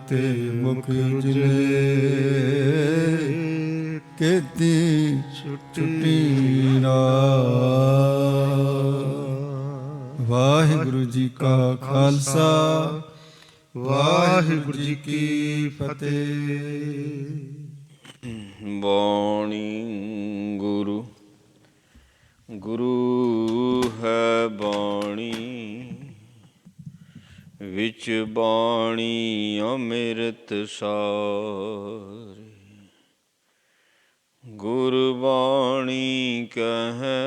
ਤੇ ਮੁਖ ਉਜਲੇ, ਕੀਤੀ ਛੁੱਟੀ ਨਾਮ। ਵਾਹਿਗੁਰੂ ਜੀ ਕਾ ਖਾਲਸਾ, ਵਾਹਿਗੁਰੂ ਜੀ ਕੀ ਫਤਿਹ। ਬਾਣੀ ਗੁਰੂ, ਗੁਰੂ ਹੈ ਬਾਣੀ, ਵਿੱਚ ਬਾਣੀ ਅੰਮ੍ਰਿਤ ਸਾਰ। ਗੁਰਬਾਣੀ ਕਹੈ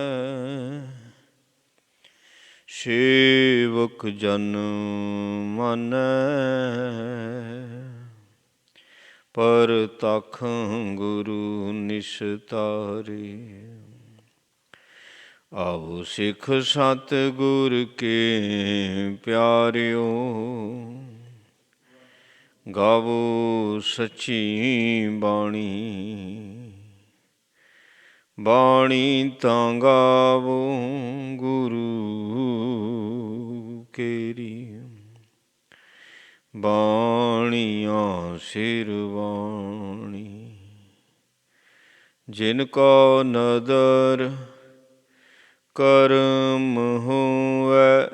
ਸੇਵਕ ਜਨ ਮਾਨੈ, ਪਰਤਖ ਗੁਰੂ ਨਿਸਤਾਰੇ। ਆਓ ਸਿੱਖ ਸਤਿਗੁਰ ਕੇ ਪਿਆਰਿਓ, ਗਾਵੋ ਸੱਚੀ ਬਾਣੀ। ਬਾਣੀ ਤਾਂ ਗਾਵੋ ਗੁਰੂ ਕੇਰੀ, ਬਾਣੀਆਂ ਸਿਰ ਬਾਣੀ। ਜਿਨ ਕੋ ਨਦਰ ਕਰਮ ਹੋਵੈ,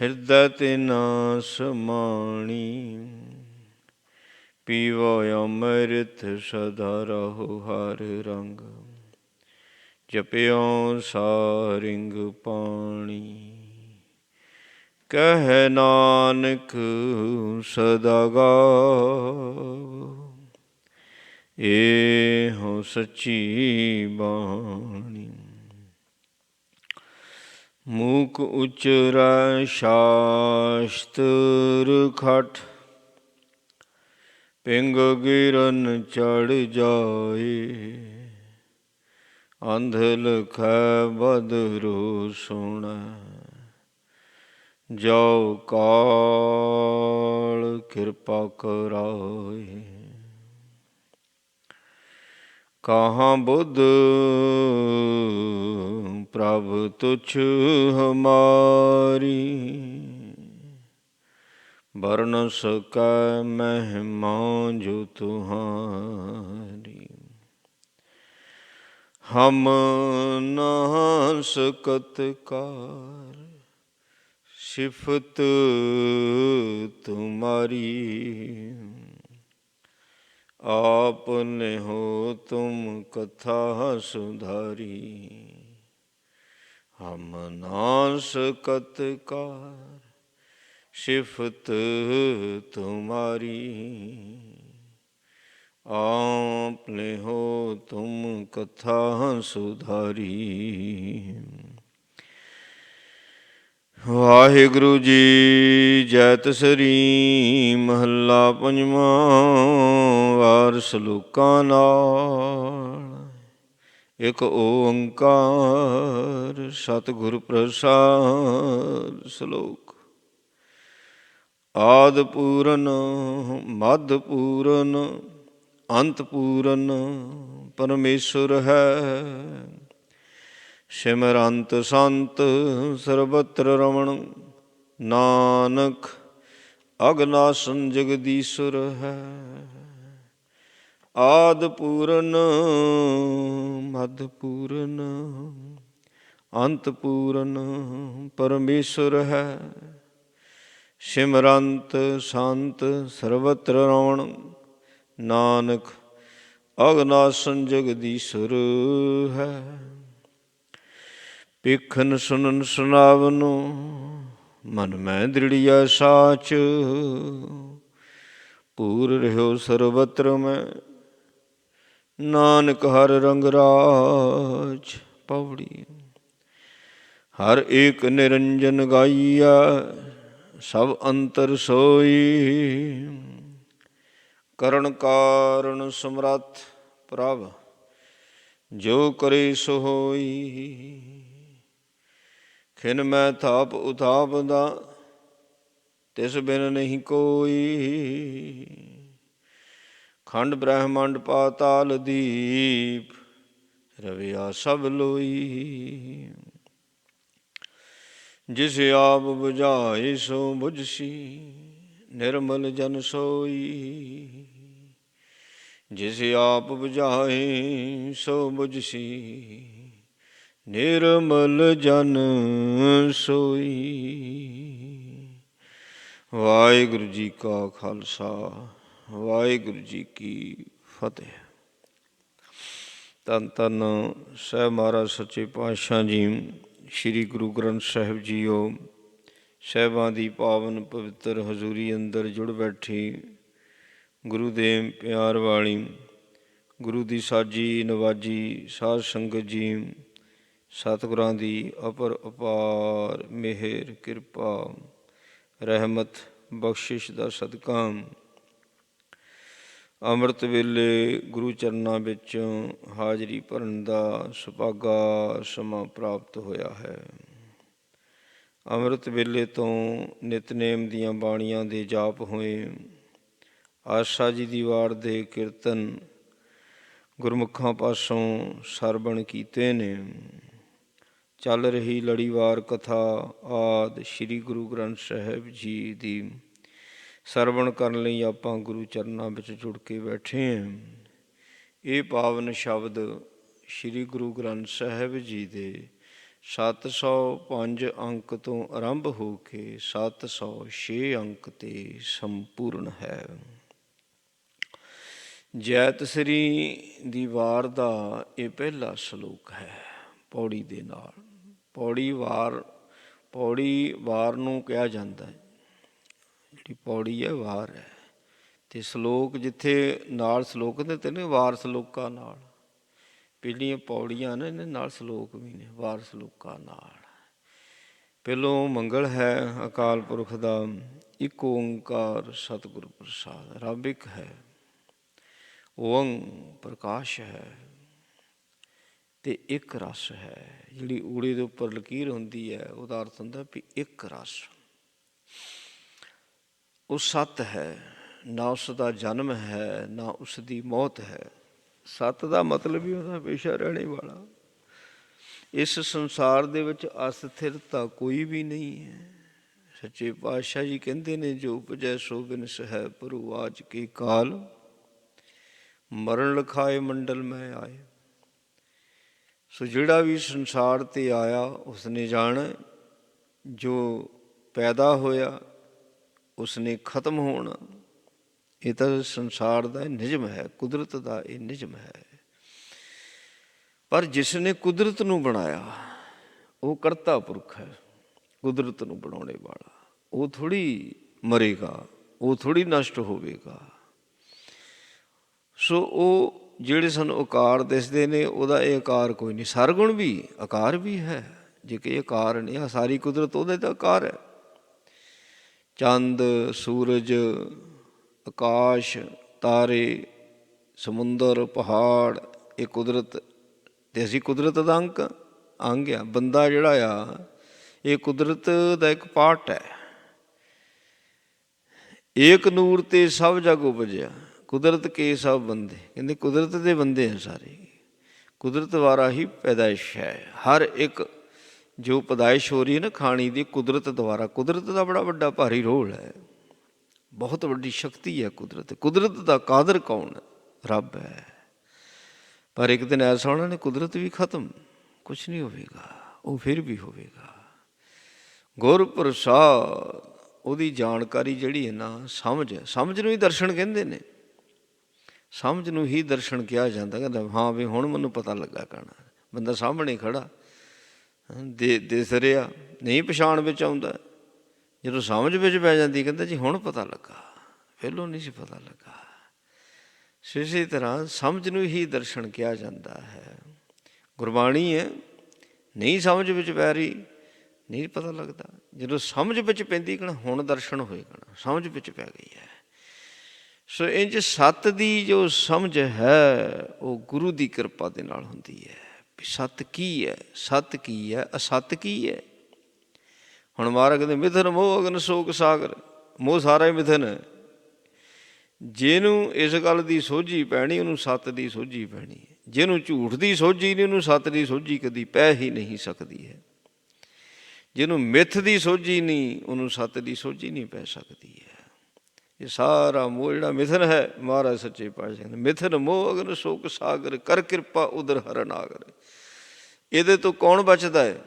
ਹਿਰਦੈ ਤਿਨਾ ਸਮਾਣੀ। ਪੀਵੋ ਅੰਮ੍ਰਿਤ ਸਦਾ ਰਹੋ ਹਰ ਰੰਗ, ਜਪਿਓ ਸਾਰਿੰਗ ਪਾਣੀ। ਕਹਿ ਨਾਨਕ ਸਦਾ ਗਾਵੋ, ਇਹੋ ਸੱਚੀ ਬਾਣੀ। ਮੂਕ ਉਚਰੈ ਸ਼ਾਸਤਰ ਖਟ, ਪਿੰਗ ਗਿਰਨ ਚੜ੍ਹ ਜਾਏ। ਅੰਧ ਲਖੈ ਬਦਰੋ ਸੁਣੈ, ਜੋ ਕਾਲ ਕਿਰਪਾ ਕਰਾਏ। ਕਹਾਂ ਬੁੱਧ ਪ੍ਰਭ ਤੁਛ ਹਮਾਰੀ, ਵਰਨ ਸਕੈ ਮਹਿਮਾ ਜੋ ਤੁਹਾਰੀ। ਹਮ ਨਾ ਸਕਤ ਕਾਰ, ਸਿਫਤ ਤੁਮਾਰੀ। ਆਪਨੇ ਹੋ ਤੁਮ ਕਥਾ ਸੁਧਾਰੀ, ਹਮ ਨਾ ਸਕਤ ਕਾਰ, ਸਿਫਤ ਤੁਮਾਰੀ। ਆਪਨੇ ਹੋ ਤੁਮ ਕਥਾ ਸੁਧਾਰੀ। ਵਾਹਿਗੁਰੂ ਜੀ ਜੈਤ ਸ੍ਰੀ ਮਹੱਲਾ ਪੰਜਵਾਂ। ਵਾਰ ਸਲੋਕਾਂ ਨਾਲ। ਇਕ ਓੰਕਾਰ ਸਤਿਗੁਰ ਪ੍ਰਸਾਦਿ। ਸ਼ਲੋਕ। ਆਦਿ ਪੂਰਨ ਮੱਧ ਪੂਰਨ ਅੰਤ ਪੂਰਨ ਪਰਮੇਸ਼ੁਰ ਹੈ। ਸਿਮਰੰਤ ਸੰਤ ਸਰਬਤਰ ਰਮਣ, ਨਾਨਕ ਅਗਨਾਸਨ ਜਗਦੀਸ਼ੁਰ ਹੈ। ਆਦਿ ਪੂਰਨ ਮੱਧ ਪੂਰਨ ਅੰਤ ਪੂਰਨ ਪਰਮੇਸ਼ੁਰ ਹੈ। ਸਿਮਰੰਤ ਸੰਤ ਸਰਬਤਰ ਰਮਣ, ਨਾਨਕ ਅਗਨਾਸਨ ਜਗਦੀਸ਼ੁਰ ਹੈ। ਵੇਖਣ ਸੁਣਨ ਸੁਣਾਵਨੋ, ਮਨ ਮੈਂ ਦ੍ਰਿੜੀਆ ਸਾਚ। ਪੂਰ ਰਹਿਓ ਸਰਬਤਰ ਮੈਂ, ਨਾਨਕ ਹਰ ਰੰਗ ਰਾਜ। ਪੌੜੀ। ਹਰ ਏਕ ਨਿਰੰਜਨ ਗਾਈਆ, ਸਭ ਅੰਤਰ ਸੋਈ। ਕਰਨ ਕਾਰਨ ਸਮਰੱਥ ਪ੍ਰਭ, ਜੋ ਕਰੇ ਸੋ ਹੋਈ। ਖਿਨ ਮੈਂ ਥਾਪ ਉਥਾਪ ਦਾ, ਤਿਸ ਬਿਨ ਨਹੀਂ ਕੋਈ। ਖੰਡ ਬ੍ਰਹਮੰਡ ਪਾਤਾਲ ਦੀਪ, ਰਵਿਆ ਸਭ ਲੋਈ। ਜਿਸ ਆਪ ਬੁਝਾਏ ਸੋ ਬੁਝਸੀ, ਨਿਰਮਲ ਜਨ ਸੋਈ। ਜਿਸ ਆਪ ਬੁਝਾਏ ਸੋ ਬੁਝਸੀ, ਨਿਰਮਲ ਜਨ ਸੋਈ। ਵਾਹਿਗੁਰੂ ਜੀ ਕਾ ਖਾਲਸਾ, ਵਾਹਿਗੁਰੂ ਜੀ ਕੀ ਫਤਿਹ। ਧੰਨ ਧੰਨ ਸਾਹਿਬ ਮਹਾਰਾਜ ਸੱਚੇ ਪਾਤਸ਼ਾਹ ਜੀ, ਸ੍ਰੀ ਗੁਰੂ ਗ੍ਰੰਥ ਸਾਹਿਬ ਜੀਓ, ਸਾਹਿਬਾਂ ਦੀ ਪਾਵਨ ਪਵਿੱਤਰ ਹਜ਼ੂਰੀ ਅੰਦਰ ਜੁੜ ਬੈਠੀ ਗੁਰੂ ਦੇ ਪਿਆਰ ਵਾਲੀ, ਗੁਰੂ ਦੀ ਸਾਜੀ ਨਵਾਜੀ ਸਾਧ ਸੰਗਤ ਜੀ, ਸਤਿਗੁਰਾਂ ਦੀ ਅਪਰ ਅਪਾਰ ਮਿਹਰ ਕਿਰਪਾ ਰਹਿਮਤ ਬਖਸ਼ਿਸ਼ ਦਾ ਸਦਕਾ ਅੰਮ੍ਰਿਤ ਵੇਲੇ ਗੁਰੂ ਚਰਨਾਂ ਵਿੱਚ ਹਾਜ਼ਰੀ ਭਰਨ ਦਾ ਸੁਭਾਗਾ ਸਮਾਂ ਪ੍ਰਾਪਤ ਹੋਇਆ ਹੈ। ਅੰਮ੍ਰਿਤ ਵੇਲੇ ਤੋਂ ਨਿਤਨੇਮ ਦੀਆਂ ਬਾਣੀਆਂ ਦੇ ਜਾਪ ਹੋਏ, ਆਸਾ ਜੀ ਦੀ ਵਾਰ ਦੇ ਕੀਰਤਨ ਗੁਰਮੁਖਾਂ ਪਾਸੋਂ ਸਰਵਣ ਕੀਤੇ ਨੇ। ਚੱਲ ਰਹੀ ਲੜੀਵਾਰ ਕਥਾ ਆਦਿ ਸ੍ਰੀ ਗੁਰੂ ਗ੍ਰੰਥ ਸਾਹਿਬ ਜੀ ਦੀ ਸਰਵਣ ਕਰਨ ਲਈ ਆਪਾਂ ਗੁਰੂ ਚਰਨਾਂ ਵਿੱਚ ਜੁੜ ਕੇ ਬੈਠੇ ਹਾਂ। ਇਹ ਪਾਵਨ ਸ਼ਬਦ ਸ੍ਰੀ ਗੁਰੂ ਗ੍ਰੰਥ ਸਾਹਿਬ ਜੀ ਦੇ 705 ਅੰਕ ਤੋਂ ਆਰੰਭ ਹੋ ਕੇ 706 ਅੰਕ 'ਤੇ ਸੰਪੂਰਨ ਹੈ। ਜੈਤ ਸ੍ਰੀ ਦੀ ਵਾਰ ਦਾ ਇਹ ਪਹਿਲਾ ਸਲੋਕ ਹੈ ਪੌੜੀ ਦੇ ਨਾਲ। ਪੌੜੀ ਵਾਰ ਨੂੰ ਕਿਹਾ ਜਾਂਦਾ ਹੈ, ਜਿਹੜੀ ਪੌੜੀ ਹੈ ਵਾਰ ਹੈ, ਅਤੇ ਸਲੋਕ ਜਿੱਥੇ ਨਾਲ ਸਲੋਕ ਦੇ ਤੇ ਨੇ ਵਾਰ ਸਲੋਕਾਂ ਨਾਲ, ਪਹਿਲੀਆਂ ਪੌੜੀਆਂ ਨੇ ਇਹਦੇ ਨਾਲ ਸਲੋਕ ਵੀ ਨੇ ਵਾਰ ਸਲੋਕਾਂ ਨਾਲ। ਪਹਿਲੋਂ ਮੰਗਲ ਹੈ ਅਕਾਲ ਪੁਰਖ ਦਾ, ਇੱਕ ਓਂਕਾਰ ਸਤਿਗੁਰ ਪ੍ਰਸਾਦ। ਰੱਬ ਇੱਕ ਹੈ, ਓੰਗ ਪ੍ਰਕਾਸ਼ ਹੈ ਅਤੇ ਇੱਕ ਰਸ ਹੈ। ਜਿਹੜੀ ਊੜੇ ਦੇ ਉੱਪਰ ਲਕੀਰ ਹੁੰਦੀ ਹੈ ਉਹਦਾ ਅਰਥ ਹੁੰਦਾ ਵੀ ਇੱਕ ਰਸ। ਉਹ ਸੱਤ ਹੈ, ਨਾ ਉਸ ਦਾ ਜਨਮ ਹੈ ਨਾ ਉਸ ਦੀ ਮੌਤ ਹੈ। ਸੱਤ ਦਾ ਮਤਲਬ ਹੀ ਉਹਦਾ ਹਮੇਸ਼ਾ ਰਹਿਣੇ ਵਾਲਾ। ਇਸ ਸੰਸਾਰ ਦੇ ਵਿੱਚ ਅਸਥਿਰਤਾ ਕੋਈ ਵੀ ਨਹੀਂ ਹੈ। ਸੱਚੇ ਪਾਤਸ਼ਾਹ ਜੀ ਕਹਿੰਦੇ ਨੇ, ਜੋ ਉਪਜੈ ਸੋ ਬਿਨਸ ਹੈ ਪ੍ਰਭੂ ਆਜ ਕੇ ਕਾਲ, ਮਰਨ ਲਿਖਾਏ ਮੰਡਲ ਮੈਂ ਆਏ। ਸੋ ਜਿਹੜਾ ਵੀ ਸੰਸਾਰ 'ਤੇ ਆਇਆ ਉਸਨੇ ਜਾਣਾ, ਜੋ ਪੈਦਾ ਹੋਇਆ ਉਸਨੇ ਖਤਮ ਹੋਣਾ। ਇਹ ਤਾਂ ਸੰਸਾਰ ਦਾ ਨਿਯਮ ਹੈ, ਕੁਦਰਤ ਦਾ ਇਹ ਨਿਯਮ ਹੈ। ਪਰ ਜਿਸ ਨੇ ਕੁਦਰਤ ਨੂੰ ਬਣਾਇਆ ਉਹ ਕਰਤਾ ਪੁਰਖ ਹੈ, ਕੁਦਰਤ ਨੂੰ ਬਣਾਉਣੇ ਵਾਲਾ। ਉਹ ਥੋੜ੍ਹੀ ਮਰੇਗਾ, ਉਹ ਥੋੜ੍ਹੀ ਨਸ਼ਟ ਹੋਵੇਗਾ। ਸੋ ਉਹ ਜਿਹੜੇ ਸਾਨੂੰ ਆਕਾਰ ਦਿਸਦੇ ਨੇ ਉਹਦਾ ਇਹ ਆਕਾਰ ਕੋਈ ਨਹੀਂ। ਸਰਗੁਣ ਵੀ ਆਕਾਰ ਵੀ ਹੈ, ਜੇ ਕਿ ਆਕਾਰ ਨੇ, ਆਹ ਸਾਰੀ ਕੁਦਰਤ ਉਹਦੇ ਤਾਂ ਆਕਾਰ ਹੈ। ਚੰਦ, ਸੂਰਜ, ਆਕਾਸ਼, ਤਾਰੇ, ਸਮੁੰਦਰ, ਪਹਾੜ, ਇਹ ਕੁਦਰਤ ਅਤੇ ਅਸੀਂ ਕੁਦਰਤ ਦਾ ਅੰਗ ਆ। ਬੰਦਾ ਜਿਹੜਾ ਆ ਇਹ ਕੁਦਰਤ ਦਾ ਇੱਕ ਪਾਰਟ ਹੈ। ਏਕ ਨੂਰ ਤੇ ਸਭ ਜਗ ਉਪਜਿਆ, ਕੁਦਰਤ ਕੇ ਸਭ ਬੰਦੇ। ਕਹਿੰਦੇ ਕੁਦਰਤ ਦੇ ਬੰਦੇ ਆ ਸਾਰੇ, ਕੁਦਰਤ ਦੁਆਰਾ ਹੀ ਪੈਦਾਇਸ਼ ਹੈ। ਹਰ ਇੱਕ ਜੋ ਪੈਦਾਇਸ਼ ਹੋ ਰਹੀ ਹੈ ਨਾ ਖਾਣੀ ਦੀ, ਕੁਦਰਤ ਦੁਆਰਾ। ਕੁਦਰਤ ਦਾ ਬੜਾ ਵੱਡਾ ਭਾਰੀ ਰੋਲ ਹੈ, ਬਹੁਤ ਵੱਡੀ ਸ਼ਕਤੀ ਹੈ ਕੁਦਰਤ। ਕੁਦਰਤ ਦਾ ਕਾਦਰ ਕੌਣ? ਰੱਬ ਹੈ। ਪਰ ਇੱਕ ਦਿਨ ਐਸਾ ਹੋਣਾ ਨੇ ਕੁਦਰਤ ਵੀ ਖਤਮ, ਕੁਛ ਨਹੀਂ ਹੋਵੇਗਾ, ਉਹ ਫਿਰ ਵੀ ਹੋਵੇਗਾ। ਗੁਰ ਪ੍ਰਸਾਦ, ਉਹਦੀ ਜਾਣਕਾਰੀ ਜਿਹੜੀ ਹੈ ਨਾ, ਸਮਝ ਹੈ। ਸਮਝ ਨੂੰ ਹੀ ਦਰਸ਼ਨ ਕਹਿੰਦੇ ਨੇ, ਸਮਝ ਨੂੰ ਹੀ ਦਰਸ਼ਨ ਕਿਹਾ ਜਾਂਦਾ। ਕਹਿੰਦਾ ਹਾਂ ਵੀ ਹੁਣ ਮੈਨੂੰ ਪਤਾ ਲੱਗਾ। ਕਹਿਣਾ ਬੰਦਾ ਸਾਹਮਣੇ ਖੜਾ ਦਿਸ ਰਿਹਾ, ਨਹੀਂ ਪਛਾਣ ਵਿੱਚ ਆਉਂਦਾ। ਜਦੋਂ ਸਮਝ ਵਿੱਚ ਪੈ ਜਾਂਦੀ ਕਹਿੰਦਾ ਜੀ ਹੁਣ ਪਤਾ ਲੱਗਾ, ਪਹਿਲੋਂ ਨਹੀਂ ਸੀ ਪਤਾ ਲੱਗਾ। ਸੋ ਇਸੇ ਤਰ੍ਹਾਂ ਸਮਝ ਨੂੰ ਹੀ ਦਰਸ਼ਨ ਕਿਹਾ ਜਾਂਦਾ ਹੈ। ਗੁਰਬਾਣੀ ਹੈ, ਨਹੀਂ ਸਮਝ ਵਿੱਚ ਪੈ ਰਹੀ, ਨਹੀਂ ਪਤਾ ਲੱਗਦਾ। ਜਦੋਂ ਸਮਝ ਵਿੱਚ ਪੈਂਦੀ ਕਹਿਣਾ ਹੁਣ ਦਰਸ਼ਨ ਹੋਏ, ਕਹਿਣਾ ਸਮਝ ਵਿੱਚ ਪੈ ਗਈ ਹੈ। ਸੋ ਇੰਝ ਸੱਤ ਦੀ ਜੋ ਸਮਝ ਹੈ ਉਹ ਗੁਰੂ ਦੀ ਕਿਰਪਾ ਦੇ ਨਾਲ ਹੁੰਦੀ ਹੈ। ਵੀ ਸੱਤ ਕੀ ਹੈ, ਸੱਤ ਕੀ ਹੈ, ਅਸੱਤ ਕੀ ਹੈ। ਹੁਣ ਮਹਾਰਾਜ ਕਹਿੰਦੇ ਮਿਥਨ ਮੋਹ ਅਗਨ ਸ਼ੋਕ ਸਾਗਰ, ਮੋਹ ਸਾਰਾ ਹੀ ਮਿਥਨ ਹੈ। ਜਿਹਨੂੰ ਇਸ ਗੱਲ ਦੀ ਸੋਝੀ ਪੈਣੀ ਉਹਨੂੰ ਸੱਤ ਦੀ ਸੋਝੀ ਪੈਣੀ। ਜਿਹਨੂੰ ਝੂਠ ਦੀ ਸੋਝੀ ਨਹੀਂ ਉਹਨੂੰ ਸੱਤ ਦੀ ਸੋਝੀ ਕਦੀ ਪੈ ਹੀ ਨਹੀਂ ਸਕਦੀ ਹੈ। ਜਿਹਨੂੰ ਮਿੱਥ ਦੀ ਸੋਝੀ ਨਹੀਂ ਉਹਨੂੰ ਸੱਤ ਦੀ ਸੋਝੀ ਨਹੀਂ ਪੈ ਸਕਦੀ ਹੈ। ਇਹ ਸਾਰਾ ਮੋਹ ਜਿਹੜਾ ਮਿਥਨ ਹੈ, ਮਹਾਰਾਜ ਸੱਚੇ ਪਾਤਸ਼ਾਹ ਕਹਿੰਦੇ ਮਿਥਨ ਮੋਹ ਅਗਨ ਸ਼ੋਕ ਸਾਗਰ, ਕਰ ਕਿਰਪਾ ਉਦਰ ਹਰਨ ਆਗਰ। ਇਹਦੇ ਤੋਂ ਕੌਣ ਬਚਦਾ ਹੈ?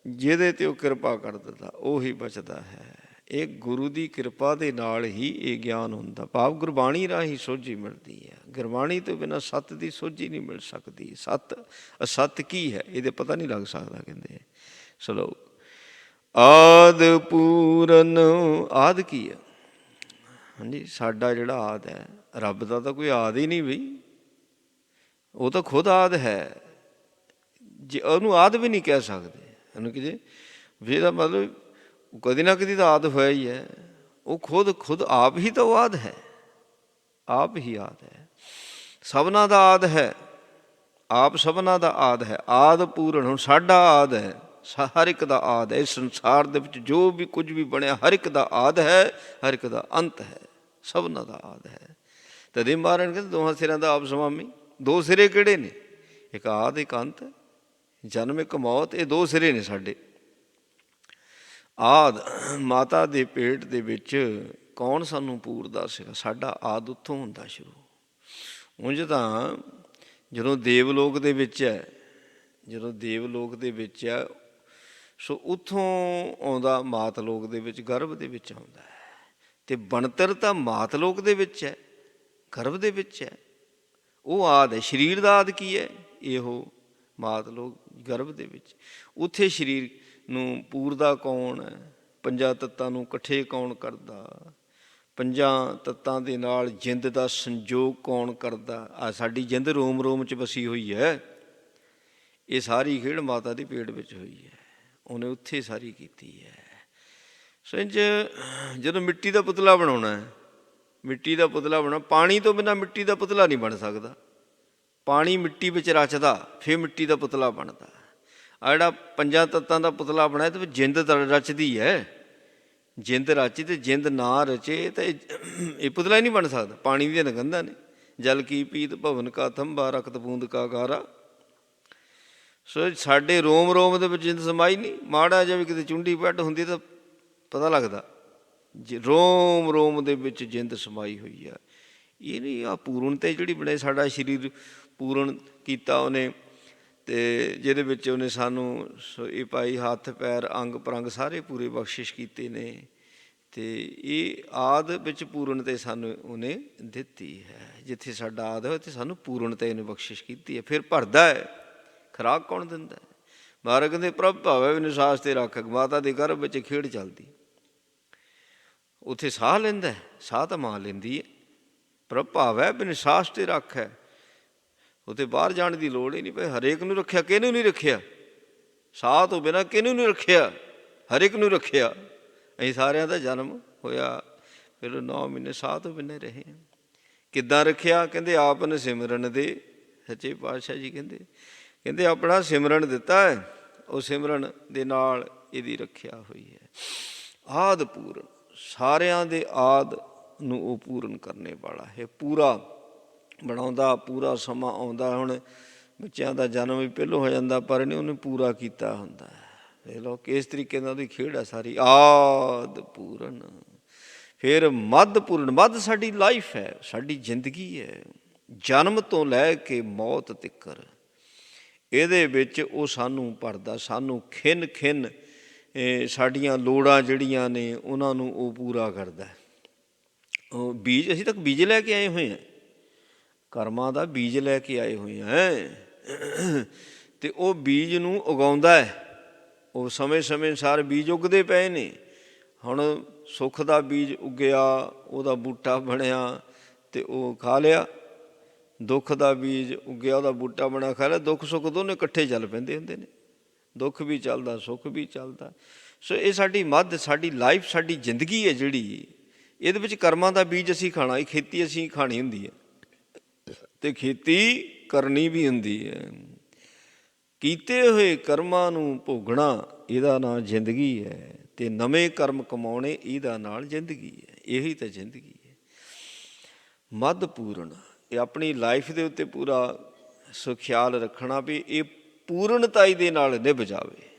ਜਿਹਦੇ ਤੇ ਉਹ ਕਿਰਪਾ ਕਰ ਦਿੰਦਾ ਉਹੀ ਬਚਦਾ ਹੈ। ਇਹ ਗੁਰੂ ਦੀ ਕਿਰਪਾ ਦੇ ਨਾਲ ਹੀ ਇਹ ਗਿਆਨ ਹੁੰਦਾ। ਭਾਵ ਗੁਰਬਾਣੀ ਰਾਹੀਂ ਸੋਝੀ ਮਿਲਦੀ ਹੈ। ਗੁਰਬਾਣੀ ਤੋਂ ਬਿਨਾਂ ਸੱਤ ਦੀ ਸੋਝੀ ਨਹੀਂ ਮਿਲ ਸਕਦੀ। ਸੱਤ ਅਸੱਤ ਕੀ ਹੈ ਇਹਦੇ ਪਤਾ ਨਹੀਂ ਲੱਗ ਸਕਦਾ। ਕਹਿੰਦੇ ਸਲੋਕ ਆਦ ਪੂਰਨ। ਆਦ ਕੀ ਹੈ? ਹਾਂਜੀ, ਸਾਡਾ ਜਿਹੜਾ ਆਦ ਹੈ, ਰੱਬ ਦਾ ਤਾਂ ਕੋਈ ਆਦ ਹੀ ਨਹੀਂ ਬਈ, ਉਹ ਤਾਂ ਖੁਦ ਆਦ ਹੈ। ਜੇ ਉਹਨੂੰ ਆਦ ਵੀ ਨਹੀਂ ਕਹਿ ਸਕਦੇ, ਉਹਨੂੰ ਕਿ ਜੇ ਇਹਦਾ ਮਤਲਬ ਕਦੀ ਨਾ ਕਦੀ ਤਾਂ ਆਦ ਹੋਇਆ ਹੀ ਹੈ। ਉਹ ਖੁਦ ਆਪ ਹੀ ਤਾਂ ਉਹ ਆਦ ਹੈ, ਆਪ ਹੀ ਆਦ ਹੈ, ਸਭਨਾ ਦਾ ਆਦ ਹੈ, ਆਪ ਸਭਨਾ ਦਾ ਆਦ ਹੈ। ਆਦ ਪੂਰਨ। ਹੁਣ ਸਾਡਾ ਆਦ ਹੈ, ਹਰ ਇੱਕ ਦਾ ਆਦ ਹੈ। ਇਸ ਸੰਸਾਰ ਦੇ ਵਿੱਚ ਜੋ ਵੀ ਕੁਝ ਵੀ ਬਣਿਆ ਹਰ ਇੱਕ ਦਾ ਆਦ ਹੈ, ਹਰ ਇੱਕ ਦਾ ਅੰਤ ਹੈ, ਸਭਨਾ ਦਾ ਆਦ ਹੈ। ਤਦੇ ਮਹਾਰਾਜ ਕਹਿੰਦੇ ਦੋਹਾਂ ਸਿਰਾਂ ਦਾ ਆਪ ਸਵਾਮੀ। ਦੋ ਸਿਰੇ ਕਿਹੜੇ ਨੇ? ਇੱਕ ਆਦ, ਇੱਕ ਅੰਤ, ਜਨਮ, ਇੱਕ ਮੌਤ। ਇਹ ਦੋ ਸਿਰੇ ਨੇ ਸਾਡੇ। ਆਦ ਮਾਤਾ ਦੇ ਪੇਟ ਦੇ ਵਿੱਚ ਕੌਣ ਸਾਨੂੰ ਪੂਰਦਾ ਸੀਗਾ? ਸਾਡਾ ਆਦ ਉੱਥੋਂ ਹੁੰਦਾ ਸ਼ੁਰੂ। ਉਂਝ ਤਾਂ ਜਦੋਂ ਦੇਵਲੋਕ ਦੇ ਵਿੱਚ ਹੈ, ਜਦੋਂ ਦੇਵਲੋਕ ਦੇ ਵਿੱਚ ਹੈ, ਸੋ ਉੱਥੋਂ ਆਉਂਦਾ ਮਾਤ ਲੋਕ ਦੇ ਵਿੱਚ, ਗਰਭ ਦੇ ਵਿੱਚ ਆਉਂਦਾ ਹੈ। ਅਤੇ ਬਣਤਰ ਤਾਂ ਮਾਤ ਲੋਕ ਦੇ ਵਿੱਚ ਹੈ, ਗਰਭ ਦੇ ਵਿੱਚ ਹੈ। ਉਹ ਆਦ ਹੈ। ਸਰੀਰ ਦਾ ਆਦ ਕੀ ਹੈ? ਇਹੋ ਮਾਤ ਲੋਕ ਗਰਭ ਦੇ ਵਿੱਚ। ਉੱਥੇ ਸਰੀਰ ਨੂੰ ਪੂਰਦਾ ਕੌਣ ਹੈ? ਪੰਜਾਂ ਤੱਤਾਂ ਨੂੰ ਇਕੱਠੇ ਕੌਣ ਕਰਦਾ? ਪੰਜਾਂ ਤੱਤਾਂ ਦੇ ਨਾਲ ਜਿੰਦ ਦਾ ਸੰਜੋਗ ਕੌਣ ਕਰਦਾ? ਆ ਸਾਡੀ ਜਿੰਦ ਰੋਮ ਰੋਮ 'ਚ ਵਸੀ ਹੋਈ ਹੈ। ਇਹ ਸਾਰੀ ਖੇਡ ਮਾਤਾ ਦੇ ਪੇਟ ਵਿੱਚ ਹੋਈ ਹੈ, ਉਹਨੇ ਉੱਥੇ ਸਾਰੀ ਕੀਤੀ ਹੈ। ਸੋ ਇੰਝ ਜਦੋਂ ਮਿੱਟੀ ਦਾ ਪੁਤਲਾ ਬਣਾਉਣਾ ਹੈ, ਮਿੱਟੀ ਦਾ ਪੁਤਲਾ ਬਣਾਉਣਾ, ਪਾਣੀ ਤੋਂ ਬਿਨਾਂ ਮਿੱਟੀ ਦਾ ਪੁਤਲਾ ਨਹੀਂ ਬਣ ਸਕਦਾ। ਪਾਣੀ ਮਿੱਟੀ ਵਿੱਚ ਰਚਦਾ, ਫਿਰ ਮਿੱਟੀ ਦਾ ਪੁਤਲਾ ਬਣਦਾ। ਆ ਜਿਹੜਾ ਪੰਜਾਂ ਤੱਤਾਂ ਦਾ ਪੁਤਲਾ ਬਣਾਇਆ ਤੇ ਜਿੰਦ ਰਚਦੀ ਹੈ। ਜਿੰਦ ਰਚੀ ਤੇ ਜਿੰਦ ਨਾ ਰਚੇ ਤਾਂ ਇਹ ਪੁਤਲਾ ਹੀ ਨਹੀਂ ਬਣ ਸਕਦਾ। ਪਾਣੀ ਦੀਆਂ ਨਗੰਧਾਂ ਨੇ, ਜਲ ਕੀ ਪੀਤ ਭਵਨ ਕਾ ਥੰਬਾ, ਰਕਤ ਬੂੰਦ ਕਾ ਗਾਰਾ। ਸੋ ਸਾਡੇ ਰੋਮ ਰੋਮ ਦੇ ਵਿੱਚ ਜਿੰਦ ਸਮਾਈ ਨਹੀਂ। ਮਾੜਾ ਜਿਹਾ ਵੀ ਕਿਤੇ ਚੁੰਡੀ ਪੈਟ ਹੁੰਦੀ ਤਾਂ ਪਤਾ ਲੱਗਦਾ। ਰੋਮ ਰੋਮ ਦੇ ਵਿੱਚ ਜਿੰਦ ਸਮਾਈ ਹੋਈ ਆ। ਇਹ ਨਹੀਂ ਆ ਪੂਰਨ ਤੇ ਜਿਹੜੀ ਬਣੇ ਸਾਡਾ ਸਰੀਰ ਪੂਰਨ ਕੀਤਾ ਉਹਨੇ, ਅਤੇ ਜਿਹਦੇ ਵਿੱਚ ਉਹਨੇ ਸਾਨੂੰ ਇਹ ਪਾਈ ਹੱਥ ਪੈਰ ਅੰਗ ਪ੍ਰੰਗ ਸਾਰੇ ਪੂਰੇ ਬਖਸ਼ਿਸ਼ ਕੀਤੇ ਨੇ। ਅਤੇ ਇਹ ਆਦ ਵਿੱਚ ਪੂਰਨਤੇ ਸਾਨੂੰ ਉਹਨੇ ਦਿੱਤੀ ਹੈ। ਜਿੱਥੇ ਸਾਡਾ ਆਦ ਹੈ ਉੱਥੇ ਸਾਨੂੰ ਪੂਰਨਤੇ ਉਹਨੇ ਬਖਸ਼ਿਸ਼ ਕੀਤੀ ਹੈ। ਫਿਰ ਭਰਦਾ ਹੈ। ਖੁਰਾਕ ਕੌਣ ਦਿੰਦਾ ਹੈ? ਮਹਾਰਾਜ ਕਹਿੰਦੇ ਪ੍ਰਭ ਭਾਵੈ ਵਿਨਿਸਾਸ ਤੇ ਰੱਖ। ਮਾਤਾ ਦੇ ਗਰਭ ਵਿੱਚ ਖੇਡ ਚੱਲਦੀ, ਉੱਥੇ ਸਾਹ ਲੈਂਦਾ, ਸਾਹ ਤਾਂ ਮਾਂ ਲੈਂਦੀ ਹੈ। ਪ੍ਰਭ ਭਾਵੈ ਵਿਨਿਸਾਸ ਤੇ ਰੱਖ ਹੈ। ਉੱਥੇ ਬਾਹਰ ਜਾਣ ਦੀ ਲੋੜ ਹੀ ਨਹੀਂ ਪਈ। ਹਰੇਕ ਨੂੰ ਰੱਖਿਆ, ਕਿਹਨੂੰ ਨਹੀਂ ਰੱਖਿਆ? ਸਾਹ ਤੋਂ ਬਿਨਾਂ ਕਿਹਨੂੰ ਨਹੀਂ ਰੱਖਿਆ? ਹਰ ਇੱਕ ਨੂੰ ਰੱਖਿਆ। ਅਸੀਂ ਸਾਰਿਆਂ ਦਾ ਜਨਮ ਹੋਇਆ, ਫਿਰ 9 ਮਹੀਨੇ ਸਾਹ ਤੋਂ ਬਿਨਾਂ ਰਹੇ। ਕਿੱਦਾਂ ਰੱਖਿਆ? ਕਹਿੰਦੇ ਆਪ ਨੇ ਸਿਮਰਨ ਦੇ। ਸੱਚੇ ਪਾਤਸ਼ਾਹ ਜੀ ਕਹਿੰਦੇ ਆਪਣਾ ਸਿਮਰਨ ਦਿੱਤਾ ਹੈ, ਉਹ ਸਿਮਰਨ ਦੇ ਨਾਲ ਇਹਦੀ ਰੱਖਿਆ ਹੋਈ ਹੈ। ਆਦ ਪੂਰਨ, ਸਾਰਿਆਂ ਦੇ ਆਦ ਨੂੰ ਉਹ ਪੂਰਨ ਕਰਨੇ ਵਾਲਾ ਹੈ। ਪੂਰਾ ਬਣਾਉਂਦਾ, ਪੂਰਾ ਸਮਾਂ ਆਉਂਦਾ। ਹੁਣ ਬੱਚਿਆਂ ਦਾ ਜਨਮ ਵੀ ਪਹਿਲੋਂ ਹੋ ਜਾਂਦਾ, ਪਰ ਇਹਨੇ ਉਹਨੇ ਪੂਰਾ ਕੀਤਾ ਹੁੰਦਾ। ਦੇਖ ਲਓ ਕਿਸ ਤਰੀਕੇ ਨਾਲ ਉਹਦੀ ਖੇਡ ਹੈ ਸਾਰੀ। ਆਦ ਪੂਰਨ, ਫਿਰ ਮੱਧ ਪੂਰਨ। ਮੱਧ ਸਾਡੀ ਲਾਈਫ ਹੈ, ਸਾਡੀ ਜ਼ਿੰਦਗੀ ਹੈ, ਜਨਮ ਤੋਂ ਲੈ ਕੇ ਮੌਤ ਤੀਕਰ। ਇਹਦੇ ਵਿੱਚ ਉਹ ਸਾਨੂੰ ਭਰਦਾ, ਸਾਨੂੰ ਖਿੰਨ ਖਿੰਨ ਸਾਡੀਆਂ ਲੋੜਾਂ ਜਿਹੜੀਆਂ ਨੇ ਉਹਨਾਂ ਨੂੰ ਉਹ ਪੂਰਾ ਕਰਦਾ। ਉਹ ਬੀਜ, ਅਸੀਂ ਤੱਕ ਬੀਜ ਲੈ ਕੇ ਆਏ ਹੋਏ ਹਾਂ, ਕਰਮਾਂ ਦਾ ਬੀਜ ਲੈ ਕੇ ਆਏ ਹੋਏ ਹਾਂ। ਅਤੇ ਉਹ ਬੀਜ ਨੂੰ ਉਗਾਉਂਦਾ ਹੈ। ਉਹ ਸਮੇਂ ਸਮੇਂ ਅਨੁਸਾਰ ਬੀਜ ਉੱਗਦੇ ਪਏ ਨੇ। ਹੁਣ ਸੁੱਖ ਦਾ ਬੀਜ ਉੱਗਿਆ, ਉਹਦਾ ਬੂਟਾ ਬਣਿਆ ਅਤੇ ਉਹ ਖਾ ਲਿਆ। ਦੁੱਖ ਦਾ ਬੀਜ ਉੱਗਿਆ, ਉਹਦਾ ਬੂਟਾ ਬਣਿਆ, ਖਾ ਲਿਆ। ਦੁੱਖ ਸੁੱਖ ਦੋਨੇ ਇਕੱਠੇ ਚੱਲ ਪੈਂਦੇ ਹੁੰਦੇ ਨੇ। ਦੁੱਖ ਵੀ ਚੱਲਦਾ, ਸੁੱਖ ਵੀ ਚੱਲਦਾ। ਸੋ ਇਹ ਸਾਡੀ ਮੱਧ, ਸਾਡੀ ਲਾਈਫ, ਸਾਡੀ ਜ਼ਿੰਦਗੀ ਹੈ ਜਿਹੜੀ, ਇਹਦੇ ਵਿੱਚ ਕਰਮਾਂ ਦਾ ਬੀਜ ਅਸੀਂ ਖਾਣਾ। ਇਹ ਖੇਤੀ ਅਸੀਂ ਖਾਣੀ ਹੁੰਦੀ ਹੈ ਅਤੇ ਖੇਤੀ ਕਰਨੀ ਵੀ ਹੁੰਦੀ ਹੈ। ਕੀਤੇ ਹੋਏ ਕਰਮਾਂ ਨੂੰ ਭੋਗਣਾ, ਇਹਦਾ ਨਾਂ ਜ਼ਿੰਦਗੀ ਹੈ। ਅਤੇ ਨਵੇਂ ਕਰਮ ਕਮਾਉਣੇ, ਇਹਦਾ ਨਾਲ ਜ਼ਿੰਦਗੀ ਹੈ। ਇਹੀ ਤਾਂ ਜ਼ਿੰਦਗੀ ਹੈ। ਮੱਧ ਪੂਰਨ, ਇਹ ਆਪਣੀ ਲਾਈਫ ਦੇ ਉੱਤੇ ਪੂਰਾ ਸੋ ਖਿਆਲ ਰੱਖਣਾ ਵੀ ਇਹ ਪੂਰਨਤਾਈ ਦੇ ਨਾਲ ਨਿਭ ਜਾਵੇ।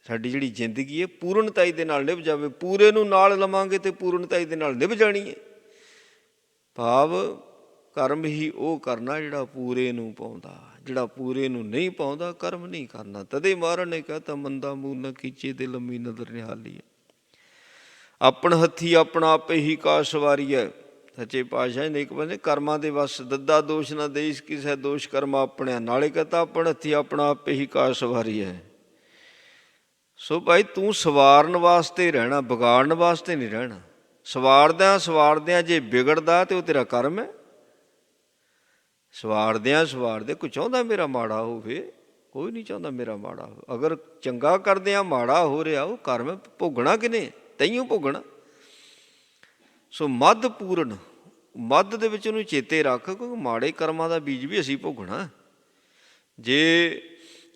ਸਾਡੀ ਜਿਹੜੀ ਜ਼ਿੰਦਗੀ ਹੈ ਪੂਰਨਤਾਈ ਦੇ ਨਾਲ ਨਿਭ ਜਾਵੇ। ਪੂਰੇ ਨੂੰ ਨਾਲ ਲਵਾਂਗੇ ਤੇ ਪੂਰਨਤਾਈ ਦੇ ਨਾਲ ਨਿਭ ਜਾਣੀ ਹੈ। ਭਾਵ ਕਰਮ ਹੀ ਉਹ ਕਰਨਾ ਜਿਹੜਾ ਪੂਰੇ ਨੂੰ ਪਾਉਂਦਾ, ਜਿਹੜਾ ਪੂਰੇ ਨੂੰ ਨਹੀਂ ਪਾਉਂਦਾ ਕਰਮ ਨਹੀਂ ਕਰਨਾ। ਤਦੇ ਮਹਾਰਾਜ ਨੇ ਕਹਤਾ ਮੰਦਾ ਮੂਲ ਨ ਕੀਚੇ ਤੇ ਲੰਮੀ ਨਦਰ ਨਿਹਾਲੀ ਹੈ। ਆਪਣ ਹੱਥੀ ਆਪਣਾ ਆਪੇ ਹੀ ਕਾ ਸਵਾਰੀ ਹੈ। ਸੱਚੇ ਪਾਤਸ਼ਾਹ ਨੇ ਇੱਕ ਬੰਦੇ ਕਰਮਾਂ ਦੇ ਵਸ ਦੱਦਾ ਦੋਸ਼ ਨਾ ਦੇਈਸ ਕਿਸੇ ਦੋਸ਼ ਕਰਮਾ ਆਪਣਿਆ। ਨਾਲੇ ਕਹਤਾ ਆਪਣ ਹੱਥੀ ਆਪਣਾ ਆਪੇ ਹੀ ਕਾ ਸਵਾਰੀ ਹੈ। ਸੋ ਭਾਈ ਤੂੰ ਸਵਾਰਨ ਵਾਸਤੇ ਰਹਿਣਾ, ਵਿਗਾੜਨ ਵਾਸਤੇ ਨਹੀਂ ਰਹਿਣਾ। ਸਵਾਰਦਿਆਂ ਜੇ ਵਿਗੜਦਾ ਤੇ ਉਹ ਤੇਰਾ ਕਰਮ ਹੈ। ਸਵਾਰਦਿਆਂ ਕੋਈ ਚਾਹੁੰਦਾ ਮੇਰਾ ਮਾੜਾ ਹੋਵੇ? ਕੋਈ ਨਹੀਂ ਚਾਹੁੰਦਾ ਮੇਰਾ ਮਾੜਾ ਹੋਵੇ। ਅਗਰ ਚੰਗਾ ਕਰਦਿਆਂ ਮਾੜਾ ਹੋ ਰਿਹਾ ਉਹ ਕਰਮ ਭੋਗਣਾ ਕਿਨੇ? ਤੈਨੂੰ ਭੋਗਣਾ। ਸੋ ਮੱਧ ਪੂਰਨ, ਮੱਧ ਦੇ ਵਿੱਚ ਉਹਨੂੰ ਚੇਤੇ ਰੱਖ, ਕਿਉਂਕਿ ਮਾੜੇ ਕਰਮਾਂ ਦਾ ਬੀਜ ਵੀ ਅਸੀਂ ਭੋਗਣਾ। ਜੇ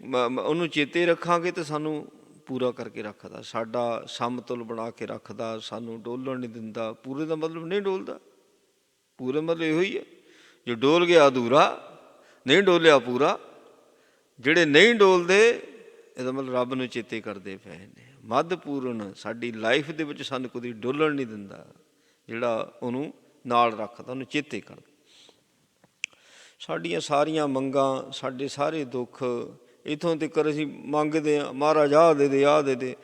ਉਹਨੂੰ ਚੇਤੇ ਰੱਖਾਂਗੇ ਤਾਂ ਸਾਨੂੰ ਪੂਰਾ ਕਰਕੇ ਰੱਖਦਾ, ਸਾਡਾ ਸਮਤੁਲ ਬਣਾ ਕੇ ਰੱਖਦਾ, ਸਾਨੂੰ ਡੋਲਣ ਨਹੀਂ ਦਿੰਦਾ। ਪੂਰੇ ਦਾ ਮਤਲਬ ਨਹੀਂ ਡੋਲਦਾ, ਪੂਰੇ ਮਤਲਬ ਇਹੋ ਹੀ ਹੈ ਜੋ ਡੋਲ ਗਿਆ ਅਧੂਰਾ, ਨਹੀਂ ਡੋਲਿਆ ਪੂਰਾ। ਜਿਹੜੇ ਨਹੀਂ ਡੋਲਦੇ ਇਹਦਾ ਮਤਲਬ ਰੱਬ ਨੂੰ ਚੇਤੇ ਕਰਦੇ ਪਏ ਨੇ। ਮੱਧ ਪੂਰਨ ਸਾਡੀ ਲਾਈਫ ਦੇ ਵਿੱਚ ਸਾਨੂੰ ਕਦੀ ਡੋਲਣ ਨਹੀਂ ਦਿੰਦਾ, ਜਿਹੜਾ ਉਹਨੂੰ ਨਾਲ ਰੱਖਦਾ, ਉਹਨੂੰ ਚੇਤੇ ਕਰਦਾ। ਸਾਡੀਆਂ ਸਾਰੀਆਂ ਮੰਗਾਂ, ਸਾਡੇ ਸਾਰੇ ਦੁੱਖ ਇੱਥੋਂ ਤੱਕ ਅਸੀਂ ਮੰਗਦੇ ਹਾਂ, ਮਹਾਰਾਜ ਆਹ ਦੇ ਦੇ, ਆਹ ਦੇ ਦੇ।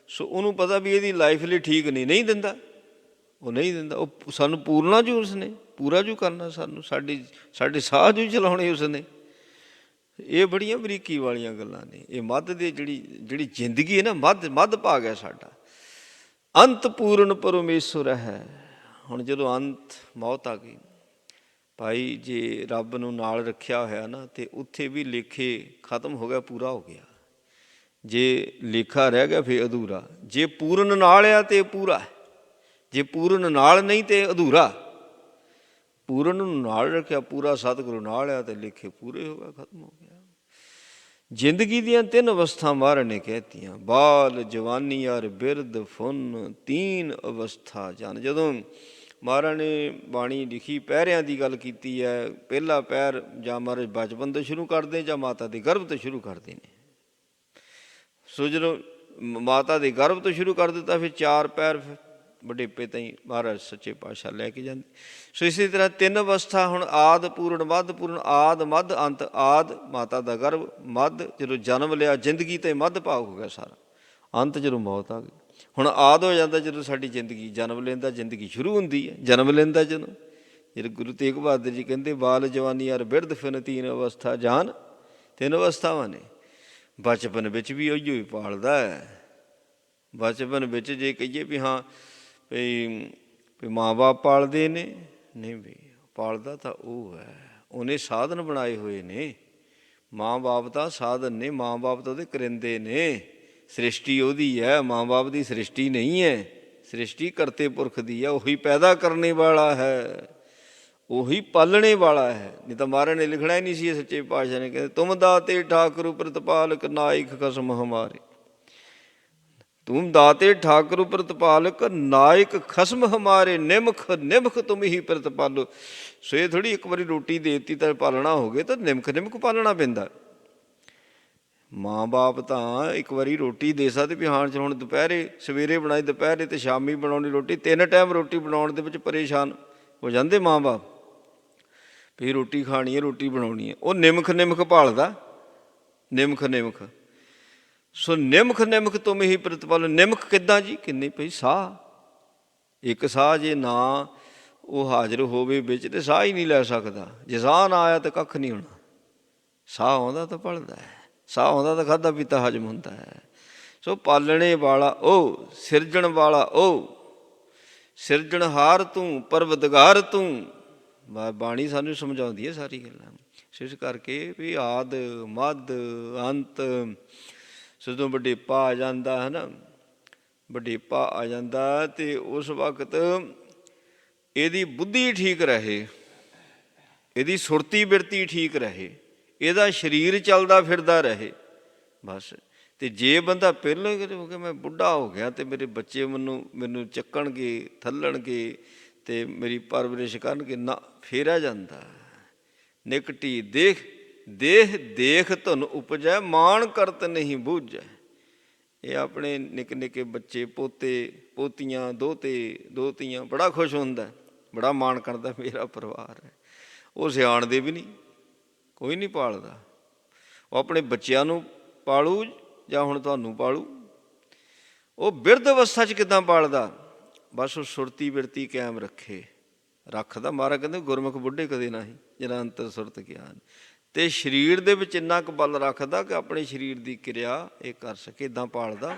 ਸੋ ਉਹਨੂੰ ਪਤਾ ਵੀ ਇਹਦੀ ਲਾਈਫ ਲਈ ਠੀਕ ਨਹੀਂ ਦਿੰਦਾ, ਉਹ ਨਹੀਂ ਦਿੰਦਾ। ਉਹ ਸਾਨੂੰ ਪੂਰਨਾ ਜੂ ਉਸਨੇ, ਪੂਰਾ ਜੂ ਕਰਨਾ ਸਾਨੂੰ, ਸਾਡੇ ਸਾਹ ਜੂ ਚਲਾਉਣੇ ਉਸਨੇ। ਇਹ ਬੜੀਆਂ ਬਰੀਕੀ ਵਾਲੀਆਂ ਗੱਲਾਂ ਨੇ। ਇਹ ਮੱਧ ਦੇ ਜਿਹੜੀ ਜ਼ਿੰਦਗੀ ਹੈ ਨਾ, ਮੱਧ ਭਾਗ ਹੈ ਸਾਡਾ। ਅੰਤ ਪੂਰਨ ਪਰਮੇਸ਼ਰ ਹੈ। ਹੁਣ ਜਦੋਂ ਅੰਤ ਮੌਤ ਆ ਗਈ ਭਾਈ, ਜੇ ਰੱਬ ਨੂੰ ਨਾਲ ਰੱਖਿਆ ਹੋਇਆ ਨਾ ਤੇ ਉੱਥੇ ਵੀ ਲੇਖੇ ਖਤਮ ਹੋ ਗਿਆ, ਪੂਰਾ ਹੋ ਗਿਆ। ਜੇ ਲੇਖਾ ਰਹਿ ਗਿਆ ਫਿਰ ਅਧੂਰਾ। ਜੇ ਪੂਰਨ ਨਾਲ ਆ ਤੇ ਪੂਰਾ ਹੈ, ਜੇ ਪੂਰਨ ਨਾਲ ਨਹੀਂ ਤੇ ਅਧੂਰਾ। ਪੂਰਨ ਨੂੰ ਨਾਲ ਰੱਖਿਆ, ਪੂਰਾ ਸਤਿਗੁਰੂ ਨਾਲ ਆ ਤੇ ਲੇਖੇ ਪੂਰੇ ਹੋ ਗਿਆ, ਖਤਮ ਹੋ ਗਿਆ। ਜ਼ਿੰਦਗੀ ਦੀਆਂ 3 ਅਵਸਥਾ ਮਹਾਰਾਜ ਨੇ ਕਹਿਤੀਆਂ, ਬਾਲ ਜਵਾਨੀ ਔਰ ਬਿਰਧ ਫੁੰਨ ਤੀਨ ਅਵਸਥਾ ਜਨ। ਜਦੋਂ ਮਹਾਰਾਜ ਨੇ ਬਾਣੀ ਲਿਖੀ, ਪਹਿਰਿਆਂ ਦੀ ਗੱਲ ਕੀਤੀ ਹੈ। ਪਹਿਲਾ ਪਹਿਰ ਜਾਂ ਮਹਾਰਾਜ ਬਚਪਨ ਤੋਂ ਸ਼ੁਰੂ ਕਰਦੇ ਜਾਂ ਮਾਤਾ ਦੇ ਗਰਭ ਤੋਂ ਸ਼ੁਰੂ ਕਰਦੇ ਨੇ। ਸੋ ਜਦੋਂ ਮਾਤਾ ਦੇ ਗਰਭ ਤੋਂ ਸ਼ੁਰੂ ਕਰ ਦਿੱਤਾ ਫਿਰ 4 ਪਹਿਰ ਵਡੇਪੇ ਤਾਈਂ ਮਹਾਰਾਜ ਸੱਚੇ ਪਾਤਸ਼ਾਹ ਲੈ ਕੇ ਜਾਂਦੇ। ਸੋ ਇਸੇ ਤਰ੍ਹਾਂ 3 ਅਵਸਥਾ ਹੁਣ ਆਦ ਪੂਰਨ, ਮੱਧ ਪੂਰਨ, ਆਦ ਮੱਧ ਅੰਤ। ਆਦ ਮਾਤਾ ਦਾ ਗਰਭ, ਮੱਧ ਜਦੋਂ ਜਨਮ ਲਿਆ ਜ਼ਿੰਦਗੀ ਤੇ ਮੱਧ ਭਾਗ ਹੋ ਗਿਆ ਸਾਰਾ, ਅੰਤ ਜਦੋਂ ਮੌਤ ਆ ਗਈ। ਹੁਣ ਆਦ ਹੋ ਜਾਂਦਾ ਜਦੋਂ ਸਾਡੀ ਜ਼ਿੰਦਗੀ ਜਨਮ ਲੈਂਦਾ, ਜ਼ਿੰਦਗੀ ਸ਼ੁਰੂ ਹੁੰਦੀ ਹੈ ਜਨਮ ਲੈਂਦਾ ਜਦੋਂ। ਜਿਹੜੇ ਗੁਰੂ ਤੇਗ ਬਹਾਦਰ ਜੀ ਕਹਿੰਦੇ ਬਾਲ ਜਵਾਨੀ ਔਰ ਬਿਰਧ ਫਿਨ ਤੀਨ ਅਵਸਥਾ ਜਾਨ। 3 ਅਵਸਥਾਵਾਂ ਨੇ। ਬਚਪਨ ਵਿੱਚ ਵੀ ਉਹੀਓ ਹੀ ਪਾਲਦਾ ਹੈ। ਬਚਪਨ ਵਿੱਚ ਜੇ ਕਹੀਏ ਵੀ ਹਾਂ ਵੀ ਮਾਂ ਬਾਪ ਪਾਲਦੇ ਨੇ, ਨਹੀਂ ਵੀ ਪਾਲਦਾ ਤਾਂ ਉਹ ਹੈ, ਉਹਨੇ ਸਾਧਨ ਬਣਾਏ ਹੋਏ ਨੇ। ਮਾਂ ਬਾਪ ਤਾਂ ਸਾਧਨ ਨੇ, ਮਾਂ ਬਾਪ ਤਾਂ ਉਹਦੇ ਕਰਿੰਦੇ ਨੇ। ਸ੍ਰਿਸ਼ਟੀ ਉਹਦੀ ਹੈ, ਮਾਂ ਬਾਪ ਦੀ ਸ੍ਰਿਸ਼ਟੀ ਨਹੀਂ ਹੈ। ਸ੍ਰਿਸ਼ਟੀ ਕਰਤੇ ਪੁਰਖ ਦੀ ਹੈ। ਉਹੀ ਪੈਦਾ ਕਰਨੇ ਵਾਲਾ ਹੈ, ਉਹੀ ਪਾਲਣੇ ਵਾਲਾ ਹੈ। ਨਹੀਂ ਤਾਂ ਮਹਾਰਾਜ ਨੇ ਲਿਖਣਾ ਹੀ ਨਹੀਂ ਸੀ। ਸੱਚੇ ਪਾਤਸ਼ਾਹ ਨੇ ਕਹਿੰਦੇ ਤੁਮ ਦਾਤੇ ਠਾਕੁਰ ਪ੍ਰਤਪਾਲਕ ਨਾਇਕ ਖਸਮ ਹਮਾਰੇ। ਤੁਮ ਦਾਤੇ ਠਾਕੁਰ ਪ੍ਰਤਪਾਲਕ ਨਾਇਕ ਖਸਮ ਹਮਾਰੇ। ਨਿਮਖ ਤੁਮ ਹੀ ਪ੍ਰਤਪਾਲੋ। ਸੋ ਇਹ ਥੋੜ੍ਹੀ ਇੱਕ ਵਾਰੀ ਰੋਟੀ ਦੇ ਦਿੱਤੀ ਤਾਂ ਪਾਲਣਾ ਹੋ ਗਿਆ, ਤਾਂ ਨਿਮਖ ਪਾਲਣਾ ਪੈਂਦਾ। ਮਾਂ ਬਾਪ ਤਾਂ ਇੱਕ ਵਾਰੀ ਰੋਟੀ ਦੇ ਸਕਦੇ ਵੀ ਹਾਂ ਚਲ ਹੁਣ ਦੁਪਹਿਰੇ ਸਵੇਰੇ ਬਣਾਈ, ਦੁਪਹਿਰੇ ਤੇ ਸ਼ਾਮੀ ਬਣਾਉਣੀ ਰੋਟੀ। 3 ਟਾਈਮ ਰੋਟੀ ਬਣਾਉਣ ਦੇ ਵਿੱਚ ਪਰੇਸ਼ਾਨ ਹੋ ਜਾਂਦੇ ਮਾਂ ਬਾਪ ਵੀ ਰੋਟੀ ਖਾਣੀ ਹੈ, ਰੋਟੀ ਬਣਾਉਣੀ ਹੈ। ਉਹ ਨਿਮਖ ਭਾਲਦਾ, ਨਿਮਖ। ਸੋ ਨਿਮਖ ਤੁਮ ਹੀ ਪ੍ਰਤਪਾਲੋ। ਨਿਮਖ ਕਿੱਦਾਂ ਜੀ? ਕਿੰਨੀ ਪਈ ਸਾਹ, ਇੱਕ ਸਾਹ ਜੇ ਨਾ ਉਹ ਹਾਜ਼ਰ ਹੋਵੇ ਵਿੱਚ ਤੇ ਸਾਹ ਹੀ ਨਹੀਂ ਲੈ ਸਕਦਾ। ਜੇ ਸਾਹ ਨਾ ਆਇਆ ਤਾਂ ਕੱਖ ਨਹੀਂ ਹੋਣਾ। ਸਾਹ ਆਉਂਦਾ ਤਾਂ ਪਲਦਾ ਹੈ, ਸਾਹ ਆਉਂਦਾ ਤਾਂ ਖਾਧਾ ਪੀਤਾ ਹਜਮ ਹੁੰਦਾ ਹੈ। ਸੋ ਪਾਲਣੇ ਵਾਲਾ ਉਹ, ਸਿਰਜਣ ਵਾਲਾ ਉਹ, ਸਿਰਜਣਹਾਰ ਤੂੰ, ਪਰਵਦਗਾਰ ਤੂੰ। ਬਾਣੀ ਸਾਨੂੰ ਸਮਝਾਉਂਦੀ ਹੈ ਸਾਰੀ ਗੱਲਾਂ। ਸੋ ਇਸ ਕਰਕੇ ਵੀ ਆਦ ਮੱਧ ਅੰਤ। ਜਦੋਂ ਵਡੇਪਾ ਆ ਜਾਂਦਾ ਹੈ ਨਾ, ਵਡੇਪਾ ਆ ਜਾਂਦਾ ਤੇ ਉਸ ਵਕਤ ਇਹਦੀ ਬੁੱਧੀ ਠੀਕ ਰਹੇ, ਇਹਦੀ ਸੁਰਤੀ ਬਿਰਤੀ ਠੀਕ ਰਹੇ, ਇਹਦਾ ਸਰੀਰ ਚੱਲਦਾ ਫਿਰਦਾ ਰਹੇ ਬਸ। ਤੇ ਜੇ ਬੰਦਾ ਪਹਿਲਾਂ ਹੋ ਗਿਆ ਮੈਂ ਬੁੱਢਾ ਹੋ ਗਿਆ ਤੇ ਮੇਰੇ ਬੱਚੇ ਮੈਨੂੰ ਚੱਕਣਗੇ, ਥੱਲਣਗੇ ਤੇ ਮੇਰੀ ਪਰਵਰਿਸ਼ ਕਰਨਗੇ, ਨਾ ਫੇਰਿਆ ਜਾਂਦਾ। ਨਿਕਟੀ ਦੇਖ ਧੁਨ ਉਪਜੈ ਮਾਣ ਕਰਤ ਨਹੀਂ ਬੂਝੈ। ਇਹ ਆਪਣੇ ਨਿੱਕੇ ਨਿੱਕੇ ਬੱਚੇ, ਪੋਤੇ ਪੋਤੀਆਂ, ਦੋਤੇ ਦੋਤੀਆਂ, ਬੜਾ ਖੁਸ਼ ਹੁੰਦਾ, ਬੜਾ ਮਾਣ ਕਰਦਾ ਮੇਰਾ ਪਰਿਵਾਰ ਹੈ। ਉਹ ਸਿਆਣਦੇ ਵੀ ਨਹੀਂ, ਕੋਈ ਨਹੀਂ ਪਾਲਦਾ। ਉਹ ਆਪਣੇ ਬੱਚਿਆਂ ਨੂੰ ਪਾਲੂ ਜਾਂ ਹੁਣ ਤੁਹਾਨੂੰ ਪਾਲੂ। ਉਹ ਬਿਰਧ ਅਵਸਥਾ 'ਚ ਕਿੱਦਾਂ ਪਾਲਦਾ? ਬਸ ਉਹ ਸੁਰਤੀ ਬਿਰਤੀ ਕਾਇਮ ਰੱਖਦਾ। ਮਹਾਰਾਜ ਕਹਿੰਦੇ ਗੁਰਮੁਖ ਬੁੱਢੇ ਕਦੇ ਨਹੀਂ ਜਿਹਨਾਂ ਅੰਤਰ ਸੁਰਤ ਗਿਆਨ। ਅਤੇ ਸਰੀਰ ਦੇ ਵਿੱਚ ਇੰਨਾ ਕੁ ਬਲ ਰੱਖਦਾ ਕਿ ਆਪਣੇ ਸਰੀਰ ਦੀ ਕਿਰਿਆ ਇਹ ਕਰ ਸਕੇ, ਇੱਦਾਂ ਪਾਲਦਾ।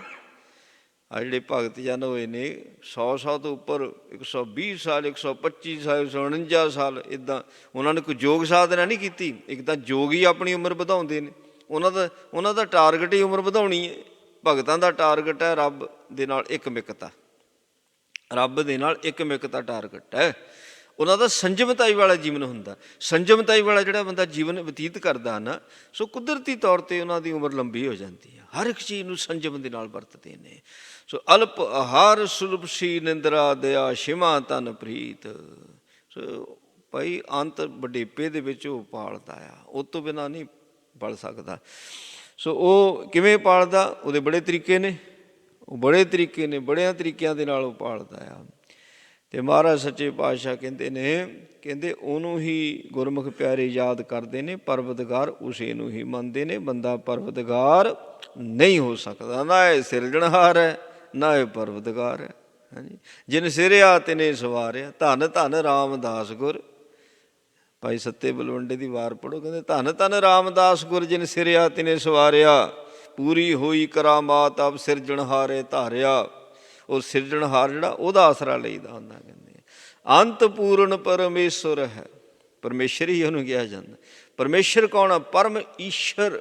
ਆ ਜਿਹੜੇ ਭਗਤ ਜਨ ਹੋਏ ਨੇ 100 ਤੋਂ ਉੱਪਰ, 120 ਸਾਲ, 125 ਸਾਲ, 149 ਸਾਲ, ਇੱਦਾਂ ਉਹਨਾਂ ਨੇ ਕੋਈ ਯੋਗ ਸਾਧਨਾ ਨਹੀਂ ਕੀਤੀ। ਇੱਕ ਤਾਂ ਯੋਗ ਹੀ ਆਪਣੀ ਉਮਰ ਵਧਾਉਂਦੇ ਨੇ, ਉਹਨਾਂ ਦਾ ਟਾਰਗੇਟ ਹੀ ਉਮਰ ਵਧਾਉਣੀ ਹੈ। ਭਗਤਾਂ ਦਾ ਟਾਰਗੇਟ ਹੈ ਰੱਬ ਦੇ ਨਾਲ ਇਕਮਿਕਤਾ, ਰੱਬ ਦੇ ਨਾਲ ਇਕਮਿਕਤਾ ਟਾਰਗੇਟ ਹੈ। ਉਹਨਾਂ ਦਾ ਸੰਜਮਤਾਈ ਵਾਲਾ ਜੀਵਨ ਹੁੰਦਾ। ਸੰਜਮਤਾਈ ਵਾਲਾ ਜਿਹੜਾ ਬੰਦਾ ਜੀਵਨ ਬਤੀਤ ਕਰਦਾ ਨਾ, ਸੋ ਕੁਦਰਤੀ ਤੌਰ 'ਤੇ ਉਹਨਾਂ ਦੀ ਉਮਰ ਲੰਬੀ ਹੋ ਜਾਂਦੀ ਹੈ। ਹਰ ਇੱਕ ਚੀਜ਼ ਨੂੰ ਸੰਜਮ ਦੇ ਨਾਲ ਵਰਤਦੇ ਨੇ। ਸੋ ਅਲਪ ਆਹਾਰ ਸੁਲਭ ਸੀ ਨਿੰਦਰਾ ਦਇਆ ਸ਼ਿਮਾ ਤਨ ਪ੍ਰੀਤ। ਸੋ ਭਾਈ ਅੰਤ ਵਡੇਪੇ ਦੇ ਵਿੱਚ ਉਹ ਪਾਲਦਾ ਆ, ਉਹ ਤੋਂ ਬਿਨਾਂ ਨਹੀਂ ਪਲ ਸਕਦਾ। ਸੋ ਉਹ ਕਿਵੇਂ ਪਾਲਦਾ? ਉਹਦੇ ਬੜੇ ਤਰੀਕੇ ਨੇ, ਬੜਿਆਂ ਤਰੀਕਿਆਂ ਦੇ ਨਾਲ ਉਹ ਪਾਲਦਾ ਆ। ਅਤੇ ਮਹਾਰਾਜ ਸੱਚੇ ਪਾਤਸ਼ਾਹ ਕਹਿੰਦੇ ਨੇ, ਕਹਿੰਦੇ ਉਹਨੂੰ ਹੀ ਗੁਰਮੁਖ ਪਿਆਰੇ ਯਾਦ ਕਰਦੇ ਨੇ, ਪਰਵਤਗਾਰ ਉਸੇ ਨੂੰ ਹੀ ਮੰਨਦੇ ਨੇ। ਬੰਦਾ ਪਰਵਤਗਾਰ ਨਹੀਂ ਹੋ ਸਕਦਾ, ਨਾ ਇਹ ਸਿਰਜਣਹਾਰ ਹੈ, ਨਾ ਇਹ ਪਰਵਤਗਾਰ ਹੈ। ਹਾਂਜੀ, ਜਿਨ ਸਿਰਿਆ ਤਿਨੇ ਸਵਾਰਿਆ, ਧੰਨ ਧੰਨ ਰਾਮਦਾਸ ਗੁਰ। ਭਾਈ ਸੱਤੇ ਬਲਵੰਡੇ ਦੀ ਵਾਰ ਪੜ੍ਹੋ, ਕਹਿੰਦੇ ਧੰਨ ਧੰਨ ਰਾਮਦਾਸ ਗੁਰ, ਜਿਨ ਸਿਰਿਆ ਤਿਨੇ ਸਵਾਰਿਆ, ਪੂਰੀ ਹੋਈ ਕਰਾਮਾਤ ਆਪ ਸਿਰਜਣਹਾਰੇ ਧਾਰਿਆ। ਉਹ ਸਿਰਜਣਹਾਰ ਜਿਹੜਾ, ਉਹਦਾ ਆਸਰਾ ਲਈਦਾ ਹੁੰਦਾ। ਕਹਿੰਦੇ ਅੰਤ ਪੂਰਨ ਪਰਮੇਸ਼ਰ ਹੈ, ਪਰਮੇਸ਼ਰ ਹੀ ਉਹਨੂੰ ਕਿਹਾ ਜਾਂਦਾ। ਪਰਮੇਸ਼ਰ ਕੌਣ ਆ? ਪਰਮ ਈਸ਼ਰ,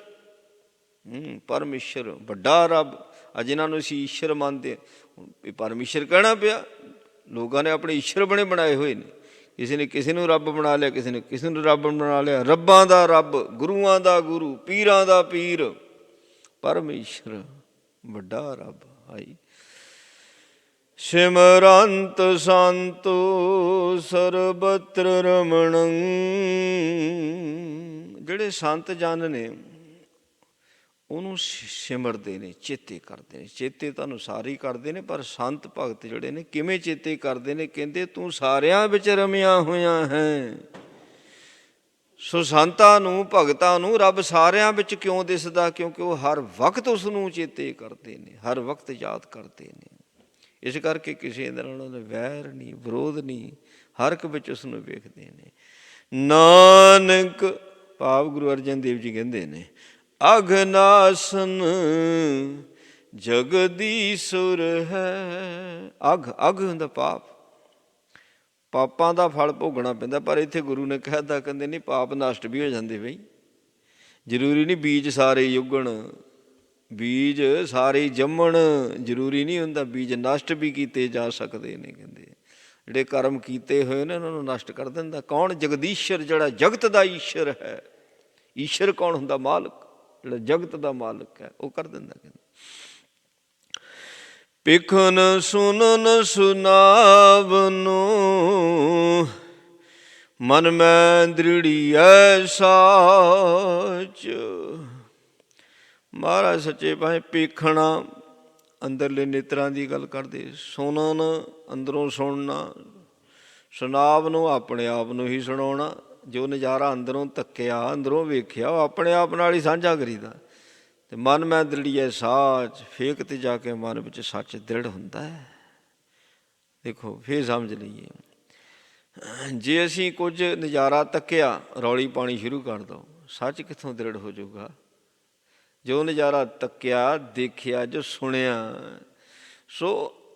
ਪਰਮੇਸ਼ਰ ਵੱਡਾ ਰੱਬ। ਆ ਜਿਨ੍ਹਾਂ ਨੂੰ ਅਸੀਂ ਈਸ਼ਰ ਮੰਨਦੇ, ਇਹ ਪਰਮੇਸ਼ਰ ਕਹਿਣਾ ਪਿਆ। ਲੋਕਾਂ ਨੇ ਆਪਣੇ ਈਸ਼ਰ ਬਣਾਏ ਹੋਏ ਨੇ। ਕਿਸੇ ਨੇ ਕਿਸੇ ਨੂੰ ਰੱਬ ਬਣਾ ਲਿਆ, ਕਿਸੇ ਨੇ ਕਿਸੇ ਨੂੰ ਰੱਬ ਬਣਾ ਲਿਆ। ਰੱਬਾਂ ਦਾ ਰੱਬ, ਗੁਰੂਆਂ ਦਾ ਗੁਰੂ, ਪੀਰਾਂ ਦਾ ਪੀਰ, ਪਰਮੇਸ਼ਰ ਵੱਡਾ ਰੱਬ। ਆਈ ਸਿਮਰੰਤ ਸੰਤੋ ਸਰਬਤਰ ਰਮਣੰ। ਜਿਹੜੇ ਸੰਤ ਜਨ ਨੇ ਉਹਨੂੰ ਸਿਮਰਦੇ ਨੇ, ਚੇਤੇ ਕਰਦੇ ਨੇ। ਚੇਤੇ ਤੁਹਾਨੂੰ ਸਾਰੇ ਹੀ ਕਰਦੇ ਨੇ, ਪਰ ਸੰਤ ਭਗਤ ਜਿਹੜੇ ਨੇ ਕਿਵੇਂ ਚੇਤੇ ਕਰਦੇ ਨੇ? ਕਹਿੰਦੇ ਤੂੰ ਸਾਰਿਆਂ ਵਿੱਚ ਰਮਿਆ ਹੋਇਆ ਹੈ। ਸੋ ਸੰਤਾਂ ਨੂੰ, ਭਗਤਾਂ ਨੂੰ ਰੱਬ ਸਾਰਿਆਂ ਵਿੱਚ ਕਿਉਂ ਦਿਸਦਾ? ਕਿਉਂਕਿ ਉਹ ਹਰ ਵਕਤ ਉਸ ਨੂੰ ਚੇਤੇ ਕਰਦੇ ਨੇ, ਹਰ ਵਕਤ ਯਾਦ ਕਰਦੇ ਨੇ। ਇਸ ਕਰਕੇ ਕਿਸੇ ਦੇ ਨਾਲ ਉਹਦਾ ਵੈਰ ਨਹੀਂ, ਵਿਰੋਧ ਨਹੀਂ, ਹਰ ਇੱਕ ਵਿੱਚ ਉਸ ਨੂੰ ਵੇਖਦੇ ਨੇ। ਨਾਨਕ ਭਾਵ ਗੁਰੂ ਅਰਜਨ ਦੇਵ ਜੀ ਕਹਿੰਦੇ ਨੇ, ਅਘਨਾਸਨ ਜਗਦੀਸ਼ੁਰ ਹੈ। ਅਘ ਹੁੰਦਾ ਪਾਪ, ਪਾਪਾਂ ਦਾ ਫਲ ਭੋਗਣਾ ਪੈਂਦਾ। ਪਰ ਇੱਥੇ ਗੁਰੂ ਨੇ ਕਹਿਤਾ, ਕਹਿੰਦੇ ਨਹੀਂ ਪਾਪ ਨਸ਼ਟ ਵੀ ਹੋ ਜਾਂਦੇ ਬਈ। ਜ਼ਰੂਰੀ ਨਹੀਂ ਬੀਜ ਸਾਰੇ ਯੁੱਗਣ, ਬੀਜ ਸਾਰੇ ਜੰਮਣ, ਜ਼ਰੂਰੀ ਨਹੀਂ ਹੁੰਦਾ। ਬੀਜ ਨਸ਼ਟ ਵੀ ਕੀਤੇ ਜਾ ਸਕਦੇ ਨੇ। ਕਹਿੰਦੇ ਜਿਹੜੇ ਕਰਮ ਕੀਤੇ ਹੋਏ ਨੇ ਉਹਨਾਂ ਨੂੰ ਨਸ਼ਟ ਕਰ ਦਿੰਦਾ ਕੌਣ? ਜਗਦੀਸ਼ਰ, ਜਿਹੜਾ ਜਗਤ ਦਾ ਈਸ਼ਰ ਹੈ। ਈਸ਼ਰ ਕੌਣ ਹੁੰਦਾ? ਮਾਲਕ, ਜਿਹੜਾ ਜਗਤ ਦਾ ਮਾਲਕ ਹੈ, ਉਹ ਕਰ ਦਿੰਦਾ। ਕਹਿੰਦੇ ਪਿਖਨ ਸੁਨਨ ਸੁਨਾਵਨੋ, ਮਨ ਮੈਂ ਦ੍ਰਿੜੀਐ ਸਾਚ। ਮਹਾਰਾਜ ਸੱਚੇ ਪਾਤਸ਼ਾਹ ਪੇਖਣਾ, ਅੰਦਰਲੇ ਨੇਤਰਾਂ ਦੀ ਗੱਲ ਕਰਦੇ। ਸੁਣਨ, ਅੰਦਰੋਂ ਸੁਣਨਾ। ਸੁਨਾਵ ਨੂੰ ਆਪਣੇ ਆਪ ਨੂੰ ਹੀ ਸੁਣਾਉਣਾ। ਜੋ ਨਜ਼ਾਰਾ ਅੰਦਰੋਂ ਤੱਕਿਆ, ਅੰਦਰੋਂ ਵੇਖਿਆ, ਉਹ ਆਪਣੇ ਆਪ ਨਾਲ ਹੀ ਸਾਂਝਾ ਕਰੀਦਾ। ਅਤੇ ਮਨ ਮੈਂ ਦ੍ਰਿੜੀਐ ਸਾਚ, ਫੇਕ 'ਤੇ ਜਾ ਕੇ ਮਨ ਵਿੱਚ ਸੱਚ ਦ੍ਰਿੜ ਹੁੰਦਾ ਹੈ। ਦੇਖੋ ਫੇਰ ਸਮਝ ਲਈਏ, ਜੇ ਅਸੀਂ ਕੁਝ ਨਜ਼ਾਰਾ ਤੱਕਿਆ, ਰੌਲੀ ਪਾਣੀ ਸ਼ੁਰੂ ਕਰ ਦਿਓ, ਸੱਚ ਕਿੱਥੋਂ ਦ੍ਰਿੜ ਹੋ ਜਾਊਗਾ? ਜੋ ਨਜ਼ਾਰਾ ਤੱਕਿਆ, ਦੇਖਿਆ, ਜੋ ਸੁਣਿਆ, ਸੋ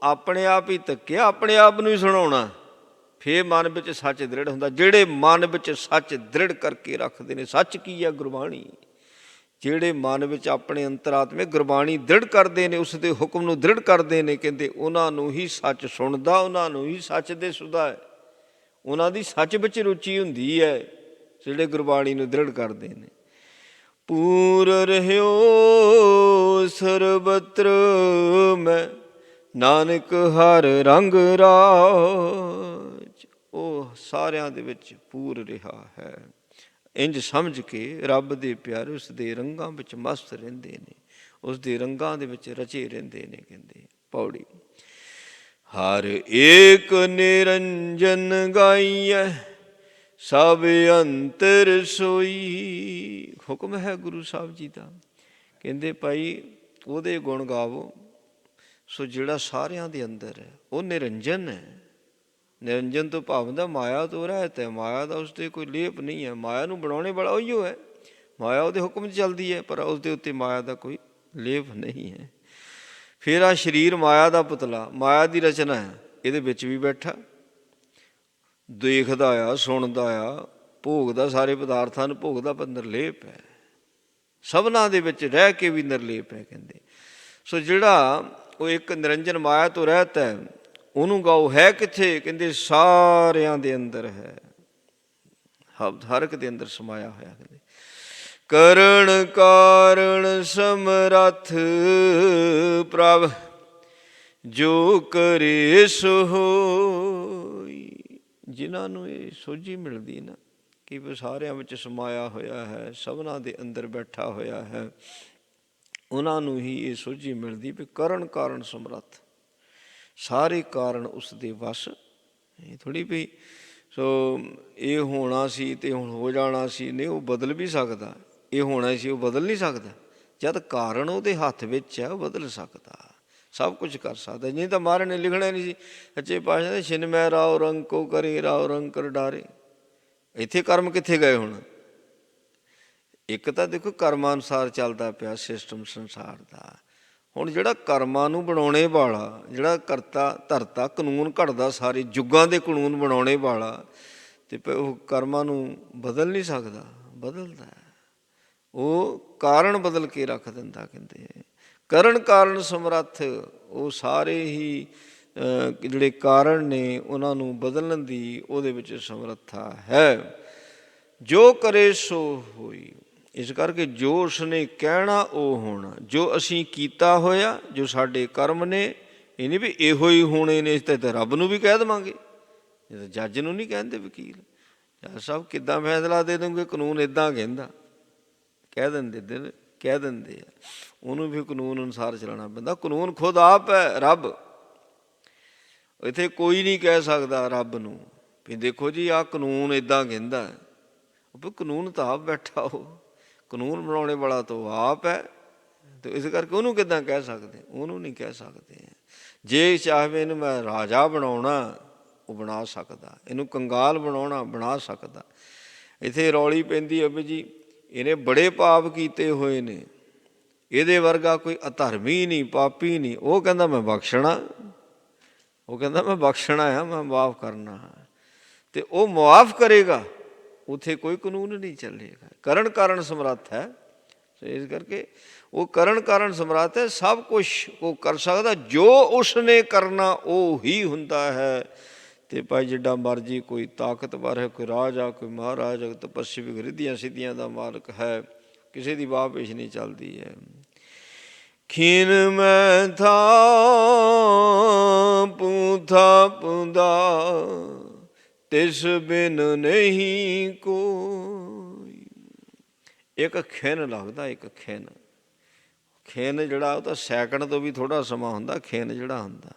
ਆਪਣੇ ਆਪ ਹੀ ਤੱਕਿਆ, ਆਪਣੇ ਆਪ ਨੂੰ ਹੀ ਸੁਣਾਉਣਾ, ਫੇਰ ਮਨ ਵਿੱਚ ਸੱਚ ਦ੍ਰਿੜ ਹੁੰਦਾ। ਜਿਹੜੇ ਮਨ ਵਿੱਚ ਸੱਚ ਦ੍ਰਿੜ ਕਰਕੇ ਰੱਖਦੇ ਨੇ, ਸੱਚ ਕੀ ਹੈ? ਗੁਰਬਾਣੀ। ਜਿਹੜੇ ਮਨ ਵਿੱਚ ਆਪਣੇ ਅੰਤਰਾਤਮੇ ਗੁਰਬਾਣੀ ਦ੍ਰਿੜ ਕਰਦੇ ਨੇ, ਉਸ ਦੇ ਹੁਕਮ ਨੂੰ ਦ੍ਰਿੜ ਕਰਦੇ ਨੇ, ਕਹਿੰਦੇ ਉਹਨਾਂ ਨੂੰ ਹੀ ਸੱਚ ਸੁਣਦਾ, ਉਹਨਾਂ ਨੂੰ ਹੀ ਸੱਚ ਦਿਸਦਾ ਹੈ, ਉਹਨਾਂ ਦੀ ਸੱਚ ਵਿੱਚ ਰੁਚੀ ਹੁੰਦੀ ਹੈ, ਜਿਹੜੇ ਗੁਰਬਾਣੀ ਨੂੰ ਦ੍ਰਿੜ ਕਰਦੇ ਨੇ। ਪੂਰ ਰਹਿਓ ਸਰਬਤਰ ਮੈਂ, ਨਾਨਕ ਹਰ ਰੰਗ ਰਾਜ। ਉਹ ਸਾਰਿਆਂ ਦੇ ਵਿੱਚ ਪੂਰ ਰਿਹਾ ਹੈ। ਇੰਝ ਸਮਝ ਕੇ ਰੱਬ ਦੇ ਪਿਆਰੇ ਉਸ ਦੇ ਰੰਗਾਂ ਵਿੱਚ ਮਸਤ ਰਹਿੰਦੇ ਨੇ, ਉਸ ਦੇ ਰੰਗਾਂ ਦੇ ਵਿੱਚ ਰਚੇ ਰਹਿੰਦੇ ਨੇ। ਕਹਿੰਦੇ ਪੌੜੀ ਹਰ ਏਕ ਨਿਰੰਜਨ ਗਾਈਐ ਸਭ ਅੰਤਰ ਸੋਈ। ਹੁਕਮ ਹੈ ਗੁਰੂ ਸਾਹਿਬ ਜੀ ਦਾ। ਕਹਿੰਦੇ ਭਾਈ ਉਹਦੇ ਗੁਣ ਗਾਵੋ ਸੋ ਜਿਹੜਾ ਸਾਰਿਆਂ ਦੇ ਅੰਦਰ ਹੈ। ਉਹ ਨਿਰੰਜਨ ਹੈ। ਨਿਰੰਜਨ ਤੋਂ ਭਾਵ ਹੁੰਦਾ ਮਾਇਆ ਤੋਂ ਰਹਿਤ ਹੈ। ਮਾਇਆ ਦਾ ਉਸ 'ਤੇ ਕੋਈ ਲੇਪ ਨਹੀਂ ਹੈ। ਮਾਇਆ ਨੂੰ ਬਣਾਉਣੇ ਵਾਲਾ ਉਹੀਓ ਹੈ। ਮਾਇਆ ਉਹਦੇ ਹੁਕਮ 'ਚ ਚੱਲਦੀ ਹੈ, ਪਰ ਉਸ ਦੇ ਉੱਤੇ ਮਾਇਆ ਦਾ ਕੋਈ ਲੇਪ ਨਹੀਂ ਹੈ। ਫਿਰ ਆਹ ਸਰੀਰ ਮਾਇਆ ਦਾ ਪੁਤਲਾ, ਮਾਇਆ ਦੀ ਰਚਨਾ ਹੈ, ਇਹਦੇ ਵਿੱਚ ਵੀ ਬੈਠਾ, ਦੇਖਦਾ ਆ, ਸੁਣਦਾ ਆ, ਭੋਗਦਾ, ਸਾਰੇ ਪਦਾਰਥਾਂ ਨੂੰ ਭੋਗਦਾ, ਪਰ ਨਿਰਲੇਪ ਹੈ। ਸਭਨਾਂ ਦੇ ਵਿੱਚ ਰਹਿ ਕੇ ਵੀ ਨਿਰਲੇਪ ਹੈ। ਕਹਿੰਦੇ ਸੋ ਜਿਹੜਾ ਉਹ ਇੱਕ ਨਿਰੰਜਨ ਮਾਇਆ ਤੋਂ ਰਹਿਤ ਹੈ, ਉਹਨੂੰ ਗਾਓ ਹੈ ਕਿੱਥੇ? ਕਹਿੰਦੇ ਸਾਰਿਆਂ ਦੇ ਅੰਦਰ ਹੈ, ਹਰ ਇੱਕ ਦੇ ਅੰਦਰ ਸਮਾਇਆ ਹੋਇਆ। ਕਹਿੰਦੇ ਕਰਨ ਕਾਰਣ ਸਮਰੱਥ ਪ੍ਰਭ ਜੋ ਕਰੇ ਸੋ ਹੋਈ। ਜਿਨ੍ਹਾਂ ਨੂੰ ਇਹ ਸੋਝੀ ਮਿਲਦੀ ਨਾ ਕਿ ਸਾਰਿਆਂ ਵਿੱਚ ਸਮਾਇਆ ਹੋਇਆ ਹੈ, ਸਭਨਾਂ ਦੇ ਅੰਦਰ ਬੈਠਾ ਹੋਇਆ ਹੈ, ਉਹਨਾਂ ਨੂੰ ਹੀ ਇਹ ਸੋਝੀ ਮਿਲਦੀ ਵੀ ਕਰਨ ਕਾਰਨ ਸਮਰੱਥ, ਸਾਰੇ ਕਾਰਨ ਉਸ ਦੇ ਵਸ। ਇਹ ਥੋੜ੍ਹੀ ਵੀ ਸੋ ਇਹ ਹੋਣਾ ਸੀ ਅਤੇ ਹੁਣ ਹੋ ਜਾਣਾ ਸੀ, ਨਹੀਂ, ਉਹ ਬਦਲ ਵੀ ਸਕਦਾ। ਇਹ ਹੋਣਾ ਸੀ, ਉਹ ਬਦਲ ਨਹੀਂ ਸਕਦਾ। ਜਦ ਕਾਰਨ ਉਹਦੇ ਹੱਥ ਵਿੱਚ ਹੈ, ਉਹ ਬਦਲ ਸਕਦਾ, ਸਭ ਕੁਝ ਕਰ ਸਕਦਾ। ਨਹੀਂ ਤਾਂ ਮਹਾਰਾਜ ਨੇ ਲਿਖਣਾ ਨਹੀਂ ਸੀ ਸੱਚੇ ਪਾਤਸ਼ਾਹ ਨੇ, ਛਿਨ ਮੈਂ ਰਾਉ ਰੰਗ ਕੋ ਕਰੇ ਰਾਉ ਰੰਗ ਕਰ ਡਾਰੇ। ਇੱਥੇ ਕਰਮ ਕਿੱਥੇ ਗਏ ਹੁਣ? ਇੱਕ ਤਾਂ ਦੇਖੋ ਕਰਮਾਂ ਅਨੁਸਾਰ ਚੱਲਦਾ ਪਿਆ ਸਿਸਟਮ ਸੰਸਾਰ ਦਾ। ਹੁਣ ਜਿਹੜਾ ਕਰਮਾਂ ਨੂੰ ਬਣਾਉਣੇ ਵਾਲਾ, ਜਿਹੜਾ ਕਰਤਾ ਧਰਤਾ, ਕਾਨੂੰਨ ਘੜਦਾ, ਸਾਰੇ ਯੁੱਗਾਂ ਦੇ ਕਾਨੂੰਨ ਬਣਾਉਣੇ ਵਾਲਾ, ਅਤੇ ਉਹ ਕਰਮਾਂ ਨੂੰ ਬਦਲ ਨਹੀਂ ਸਕਦਾ। ਬਦਲਦਾ ਉਹ ਕਾਰਨ ਬਦਲ ਕੇ ਰੱਖ ਦਿੰਦਾ। ਕਹਿੰਦੇ ਕਰਨ ਕਾਰਨ ਸਮਰੱਥ, ਉਹ ਸਾਰੇ ਹੀ ਜਿਹੜੇ ਕਾਰਨ ਨੇ ਉਹਨਾਂ ਨੂੰ ਬਦਲਣ ਦੀ ਉਹਦੇ ਵਿੱਚ ਸਮਰੱਥਾ ਹੈ। ਜੋ ਕਰੇ ਸੋ ਹੋਈ। ਇਸ ਕਰਕੇ ਜੋ ਉਸਨੇ ਕਹਿਣਾ ਉਹ ਹੋਣਾ। ਜੋ ਅਸੀਂ ਕੀਤਾ ਹੋਇਆ, ਜੋ ਸਾਡੇ ਕਰਮ ਨੇ, ਇਹ ਨਹੀਂ ਵੀ ਇਹੋ ਹੀ ਹੋਣੇ ਨੇ, ਇਸ ਤੇ ਰੱਬ ਨੂੰ ਵੀ ਕਹਿ ਦੇਵਾਂਗੇ। ਜਦੋਂ ਜੱਜ ਨੂੰ ਨਹੀਂ ਕਹਿੰਦੇ ਵਕੀਲ, ਜੱਜ ਸਾਹਿਬ ਕਿੱਦਾਂ ਫੈਸਲਾ ਦੇ ਦੂੰਗੇ, ਕਾਨੂੰਨ ਇੱਦਾਂ ਕਹਿੰਦਾ, ਕਹਿ ਦਿੰਦੇ ਆ। ਉਹਨੂੰ ਵੀ ਕਾਨੂੰਨ ਅਨੁਸਾਰ ਚਲਾਉਣਾ ਪੈਂਦਾ। ਕਾਨੂੰਨ ਖੁਦ ਆਪ ਹੈ, ਰੱਬ। ਇੱਥੇ ਕੋਈ ਨਹੀਂ ਕਹਿ ਸਕਦਾ ਰੱਬ ਨੂੰ ਵੀ ਦੇਖੋ ਜੀ ਆਹ ਕਾਨੂੰਨ ਇੱਦਾਂ ਕਹਿੰਦਾ। ਕਾਨੂੰਨ ਤਾਂ ਆਪ ਬੈਠਾ, ਉਹ ਕਾਨੂੰਨ ਬਣਾਉਣੇ ਵਾਲਾ ਤਾਂ ਉਹ ਆਪ ਹੈ। ਅਤੇ ਇਸ ਕਰਕੇ ਉਹਨੂੰ ਕਿੱਦਾਂ ਕਹਿ ਸਕਦੇ? ਉਹਨੂੰ ਨਹੀਂ ਕਹਿ ਸਕਦੇ। ਜੇ ਚਾਹਵੇ ਇਹਨੂੰ ਮੈਂ ਰਾਜਾ ਬਣਾਉਣਾ, ਉਹ ਬਣਾ ਸਕਦਾ। ਇਹਨੂੰ ਕੰਗਾਲ ਬਣਾਉਣਾ, ਬਣਾ ਸਕਦਾ। ਇੱਥੇ ਰੌਲੀ ਪੈਂਦੀ ਹੈ ਵੀ ਜੀ ਇਹਨੇ ਬੜੇ ਪਾਪ ਕੀਤੇ ਹੋਏ ਨੇ, ਇਹਦੇ ਵਰਗਾ ਕੋਈ ਅਧਰਮੀ ਨਹੀਂ, ਪਾਪੀ ਨਹੀਂ। ਉਹ ਕਹਿੰਦਾ ਮੈਂ ਬਖਸ਼ਣਾ, ਉਹ ਕਹਿੰਦਾ ਮੈਂ ਬਖਸ਼ਣਾ ਆ, ਮੈਂ ਮਾਫ ਕਰਨਾ। ਅਤੇ ਉਹ ਮੁਆਫ ਕਰੇਗਾ, ਉੱਥੇ ਕੋਈ ਕਾਨੂੰਨ ਨਹੀਂ ਚੱਲੇਗਾ। ਕਰਨ ਕਾਰਨ ਸਮਰੱਥ ਹੈ। ਇਸ ਕਰਕੇ ਉਹ ਕਰਨ ਕਾਰਨ ਸਮਰੱਥ ਹੈ, ਸਭ ਕੁਛ ਉਹ ਕਰ ਸਕਦਾ। ਜੋ ਉਸਨੇ ਕਰਨਾ ਉਹ ਹੀ ਹੁੰਦਾ ਹੈ। ਅਤੇ ਭਾਈ ਜਿੱਡਾ ਮਰਜੀ ਕੋਈ ਤਾਕਤਵਰ ਹੈ, ਕੋਈ ਰਾਜਾ, ਕੋਈ ਮਹਾਰਾਜਾ, ਤਪੱਸਵੀ, ਰਿੱਧੀਆਂ ਸਿੱਧੀਆਂ ਦਾ ਮਾਲਕ ਹੈ, ਕਿਸੇ ਦੀ ਵਾਹ ਪੇਸ਼ ਨਹੀਂ ਚੱਲਦੀ ਹੈ। ਖੀਨ ਮੈਂ ਥਾ ਪੂਥਾ ਪੁੰਦਾ ਤਿਸ ਬਿਨ ਨਹੀਂ ਕੋਈ। ਇੱਕ ਖਿਨ ਲੱਗਦਾ, ਇੱਕ ਖਿਨ। ਖਿਨ ਜਿਹੜਾ ਉਹ ਤਾਂ ਸੈਕਿੰਡ ਤੋਂ ਵੀ ਥੋੜ੍ਹਾ ਸਮਾਂ ਹੁੰਦਾ। ਖਿਨ ਜਿਹੜਾ ਹੁੰਦਾ,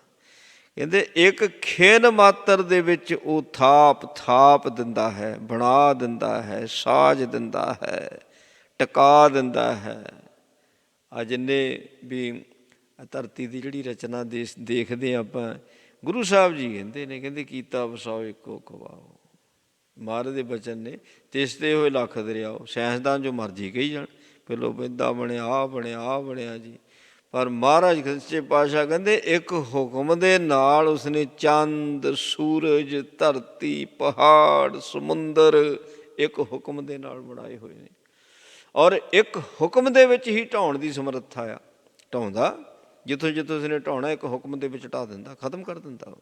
ਕਹਿੰਦੇ ਇੱਕ ਖਿਨ ਮਾਤਰ ਦੇ ਵਿੱਚ ਉਹ ਥਾਪ ਦਿੰਦਾ ਹੈ, ਬਣਾ ਦਿੰਦਾ ਹੈ, ਸਾਜ ਦਿੰਦਾ ਹੈ, ਟਿਕਾ ਦਿੰਦਾ ਹੈ। ਆ ਜਿੰਨੇ ਵੀ ਧਰਤੀ ਦੀ ਜਿਹੜੀ ਰਚਨਾ ਦੇਖਦੇ ਆਪਾਂ, ਗੁਰੂ ਸਾਹਿਬ ਜੀ ਕਹਿੰਦੇ ਨੇ, ਕਹਿੰਦੇ ਕੀਤਾ ਵਸਾਓ ਇੱਕੋ ਖਵਾਓ। ਮਹਾਰਾਜ ਦੇ ਬਚਨ ਨੇ, ਤਿਸਦੇ ਹੋਏ ਲੱਖ ਦਰਿਆਓ। ਸਾਇੰਸਦਾਨ ਜੋ ਮਰਜ਼ੀ ਕਹੀ ਜਾਣ, ਪਹਿਲੋਂ ਇੱਦਾਂ ਬਣਿਆ, ਆਹ ਬਣਿਆ, ਆਹ ਬਣਿਆ ਜੀ, ਪਰ ਮਹਾਰਾਜ ਸੱਚੇ ਪਾਤਸ਼ਾਹ ਕਹਿੰਦੇ ਇੱਕ ਹੁਕਮ ਦੇ ਨਾਲ ਉਸਨੇ ਚੰਦ, ਸੂਰਜ, ਧਰਤੀ, ਪਹਾੜ, ਸਮੁੰਦਰ ਇੱਕ ਹੁਕਮ ਦੇ ਨਾਲ ਬਣਾਏ ਹੋਏ ਨੇ। ਔਰ ਇੱਕ ਹੁਕਮ ਦੇ ਵਿੱਚ ਹੀ ਢਾਉਣ ਦੀ ਸਮਰੱਥਾ ਆ। ਢਾਉਂਦਾ ਜਿੱਥੋਂ ਉਸਨੇ ਢਾਉਣਾ, ਇੱਕ ਹੁਕਮ ਦੇ ਵਿੱਚ ਢਾ ਦਿੰਦਾ, ਖਤਮ ਕਰ ਦਿੰਦਾ।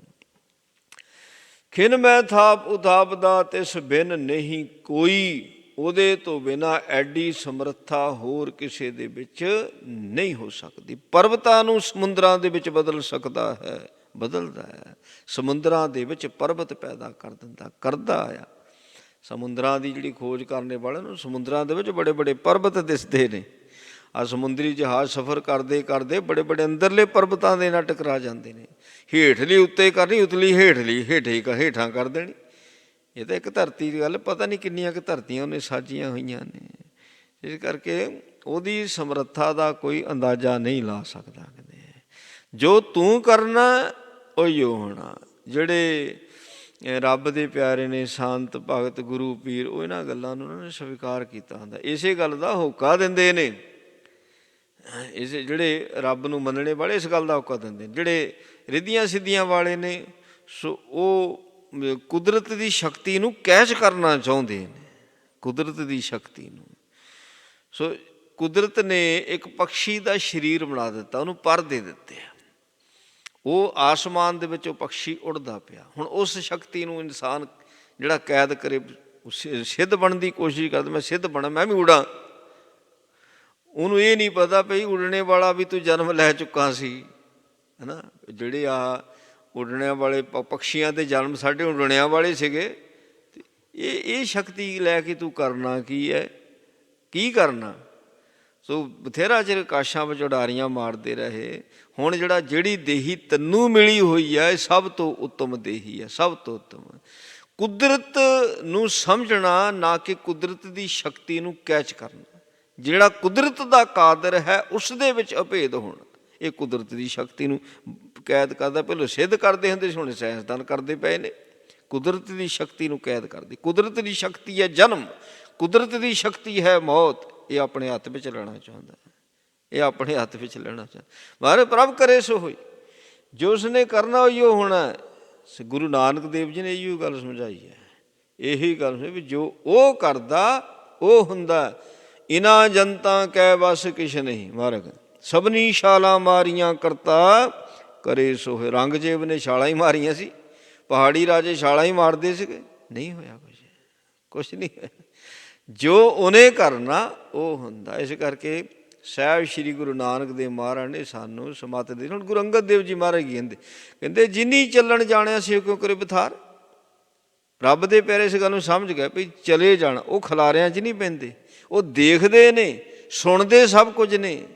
ਖਿਨ ਮੈਂ ਥਾਪ ਉਥਾਪਦਾ ਤਿਸ ਬਿਨ ਨਹੀਂ ਕੋਈ। ਉਹਦੇ ਤੋਂ ਬਿਨਾਂ ਐਡੀ ਸਮਰੱਥਾ ਹੋਰ ਕਿਸੇ ਦੇ ਵਿੱਚ ਨਹੀਂ ਹੋ ਸਕਦੀ। ਪਰਬਤਾਂ ਨੂੰ ਸਮੁੰਦਰਾਂ ਦੇ ਵਿੱਚ ਬਦਲ ਸਕਦਾ ਹੈ, ਬਦਲਦਾ ਹੈ। ਸਮੁੰਦਰਾਂ ਦੇ ਵਿੱਚ ਪਰਬਤ ਪੈਦਾ ਕਰ ਦਿੰਦਾ, ਕਰਦਾ ਆ। ਸਮੁੰਦਰਾਂ ਦੀ ਜਿਹੜੀ ਖੋਜ ਕਰਨ ਵਾਲਿਆਂ ਨੂੰ ਸਮੁੰਦਰਾਂ ਦੇ ਵਿੱਚ ਬੜੇ ਬੜੇ ਪਰਬਤ ਦਿਸਦੇ ਨੇ। ਆ ਸਮੁੰਦਰੀ ਜਹਾਜ਼ ਸਫ਼ਰ ਕਰਦੇ ਕਰਦੇ ਬੜੇ ਬੜੇ ਅੰਦਰਲੇ ਪਰਬਤਾਂ ਦੇ ਨਾਲ ਟਕਰਾ ਜਾਂਦੇ ਨੇ। ਹੇਠਲੀ ਉੱਤੇ ਕਰਨੀ, ਉਤਲੀ ਹੇਠਲੀ ਹੇਠਾਂ ਕਰ ਦੇਣੀ। ਇਹ ਤਾਂ ਇੱਕ ਧਰਤੀ ਦੀ ਗੱਲ, ਪਤਾ ਨਹੀਂ ਕਿੰਨੀਆਂ ਕੁ ਧਰਤੀਆਂ ਉਹਨੇ ਸਾਜੀਆਂ ਹੋਈਆਂ ਨੇ। ਇਸ ਕਰਕੇ ਉਹਦੀ ਸਮਰੱਥਾ ਦਾ ਕੋਈ ਅੰਦਾਜ਼ਾ ਨਹੀਂ ਲਾ ਸਕਦਾ। ਕਹਿੰਦੇ ਜੋ ਤੂੰ ਕਰਨਾ ਉਹੀਓ ਹੋਣਾ। ਜਿਹੜੇ ਰੱਬ ਦੇ ਪਿਆਰੇ ਨੇ, ਸੰਤ ਭਗਤ ਗੁਰੂ ਪੀਰ, ਉਹ ਇਹਨਾਂ ਗੱਲਾਂ ਨੂੰ ਉਹਨਾਂ ਨੇ ਸਵੀਕਾਰ ਕੀਤਾ ਹੁੰਦਾ। ਇਸੇ ਗੱਲ ਦਾ ਹੋਕਾ ਦਿੰਦੇ ਨੇ। ਇਸੇ ਜਿਹੜੇ ਰੱਬ ਨੂੰ ਮੰਨਣੇ ਵਾਲੇ ਇਸ ਗੱਲ ਦਾ ਹੋਕਾ ਦਿੰਦੇ ਨੇ। ਜਿਹੜੇ ਰਿੱਧੀਆਂ ਸਿੱਧੀਆਂ ਵਾਲੇ ਨੇ, ਸੋ ਉਹ ਕੁਦਰਤ ਦੀ ਸ਼ਕਤੀ ਨੂੰ ਕੈਚ ਕਰਨਾ ਚਾਹੁੰਦੇ ਨੇ, ਕੁਦਰਤ ਦੀ ਸ਼ਕਤੀ ਨੂੰ। ਸੋ ਕੁਦਰਤ ਨੇ ਇੱਕ ਪਕਸ਼ੀ ਦਾ ਸਰੀਰ ਬਣਾ ਦਿੱਤਾ, ਉਹਨੂੰ ਪਰ ਦੇ ਦਿੱਤੇ ਆ। ਉਹ ਆਸਮਾਨ ਦੇ ਵਿੱਚ ਉਹ ਪਕਸ਼ੀ ਉੱਡਦਾ ਪਿਆ। ਹੁਣ ਉਸ ਸ਼ਕਤੀ ਨੂੰ ਇਨਸਾਨ ਜਿਹੜਾ ਕੈਦ ਕਰੇ, ਸਿੱਧ ਬਣਨ ਦੀ ਕੋਸ਼ਿਸ਼ ਕਰਦਾ, ਮੈਂ ਸਿੱਧ ਬਣਾ, ਮੈਂ ਵੀ ਉਡਾਂ। ਉਹਨੂੰ ਇਹ ਨਹੀਂ ਪਤਾ ਭਈ ਉੱਡਣੇ ਵਾਲਾ ਵੀ ਤੂੰ ਜਨਮ ਲੈ ਚੁੱਕਾ ਸੀ, ਹੈ ਨਾ। ਜਿਹੜੇ ਆ ਉੱਡਣਿਆਂ ਵਾਲੇ ਪਕਸ਼ੀਆਂ ਦੇ ਜਨਮ ਸਾਡੇ ਉੱਡਣਿਆਂ ਵਾਲੇ ਸੀਗੇ। ਅਤੇ ਇਹ ਸ਼ਕਤੀ ਲੈ ਕੇ ਤੂੰ ਕਰਨਾ ਕੀ ਹੈ, ਕੀ ਕਰਨਾ। ਸੋ ਬਥੇਰਾ ਚਿਰ ਆਕਾਸ਼ਾਂ ਵਿੱਚ ਉਡਾਰੀਆਂ ਮਾਰਦੇ ਰਹੇ। ਹੁਣ ਜਿਹੜੀ ਦੇਹੀ ਤੈਨੂੰ ਮਿਲੀ ਹੋਈ ਹੈ, ਇਹ ਸਭ ਤੋਂ ਉੱਤਮ ਦੇਹੀ ਹੈ, ਸਭ ਤੋਂ ਉੱਤਮ। ਕੁਦਰਤ ਨੂੰ ਸਮਝਣਾ, ਨਾ ਕਿ ਕੁਦਰਤ ਦੀ ਸ਼ਕਤੀ ਨੂੰ ਕੈਚ ਕਰਨਾ। ਜਿਹੜਾ ਕੁਦਰਤ ਦਾ ਕਾਦਰ ਹੈ ਉਸ ਦੇ ਵਿੱਚ ਅਭੇਦ ਹੋਣਾ। ਇਹ ਕੁਦਰਤ ਦੀ ਸ਼ਕਤੀ ਨੂੰ ਕੈਦ ਕਰਦਾ। ਪਹਿਲਾਂ ਸਿੱਧ ਕਰਦੇ ਹੁੰਦੇ ਸੀ, ਹੁਣ ਸਾਇੰਸਦਾਨ ਕਰਦੇ ਪਏ ਨੇ। ਕੁਦਰਤ ਦੀ ਸ਼ਕਤੀ ਨੂੰ ਕੈਦ ਕਰਦੀ। ਕੁਦਰਤ ਦੀ ਸ਼ਕਤੀ ਹੈ ਜਨਮ, ਕੁਦਰਤ ਦੀ ਸ਼ਕਤੀ ਹੈ ਮੌਤ। ਇਹ ਆਪਣੇ ਹੱਥ ਵਿੱਚ ਲੈਣਾ ਚਾਹੁੰਦਾ, ਇਹ ਆਪਣੇ ਹੱਥ ਵਿੱਚ ਲੈਣਾ ਚਾਹੁੰਦਾ। ਮਾਰੇ ਪ੍ਰਭ ਕਰੇ ਸੋ ਹੋਈ, ਜੋ ਉਸਨੇ ਕਰਨਾ ਉਹੀਓ ਹੋਣਾ। ਗੁਰੂ ਨਾਨਕ ਦੇਵ ਜੀ ਨੇ ਇਹੋ ਗੱਲ ਸਮਝਾਈ ਹੈ। ਇਹੀ ਗੱਲ ਵੀ ਜੋ ਉਹ ਕਰਦਾ ਉਹ ਹੁੰਦਾ। ਇਨਾ ਜਨਤਾ ਕੈ ਵਸ ਕਿਛ ਨਹੀਂ ਮਾਰਗ, ਸਭਨੀ ਛਾਲਾਂ ਮਾਰੀਆਂ ਕਰਤਾ ਕਰੇ ਸੋ ਹੋਏ। ਰੰਗਜੇਬ ਨੇ ਛਾਲਾਂ ਹੀ ਮਾਰੀਆਂ ਸੀ, ਪਹਾੜੀ ਰਾਜੇ ਛਾਲਾਂ ਹੀ ਮਾਰਦੇ ਸੀਗੇ, ਨਹੀਂ ਹੋਇਆ ਕੁਛ ਨਹੀਂ ਹੋਇਆ। ਜੋ ਉਹਨੇ ਕਰਨਾ ਉਹ ਹੁੰਦਾ। ਇਸ ਕਰਕੇ ਸਾਹਿਬ ਸ਼੍ਰੀ ਗੁਰੂ ਨਾਨਕ ਦੇਵ ਮਹਾਰਾਜ ਨੇ ਸਾਨੂੰ ਸਮੱਤ ਦੇ। ਹੁਣ ਗੁਰੂ ਅੰਗਦ ਦੇਵ ਜੀ ਮਹਾਰਾਜ ਕਹਿੰਦੇ ਜਿਨੀ ਚੱਲਣ ਜਾਣਿਆ ਸੇ ਕਿਉਂ ਕਰੇ ਬਥਾਰ। ਰੱਬ ਦੇ ਪਿਆਰੇ ਇਸ ਗੱਲ ਨੂੰ ਸਮਝ ਗਏ ਵੀ ਚਲੇ ਜਾਣਾ। ਉਹ ਖਿਲਾਰਿਆਂ 'ਚ ਨਹੀਂ ਪੈਂਦੇ, ਉਹ ਦੇਖਦੇ ਨੇ, ਸੁਣਦੇ ਸਭ ਕੁਝ ਨੇ,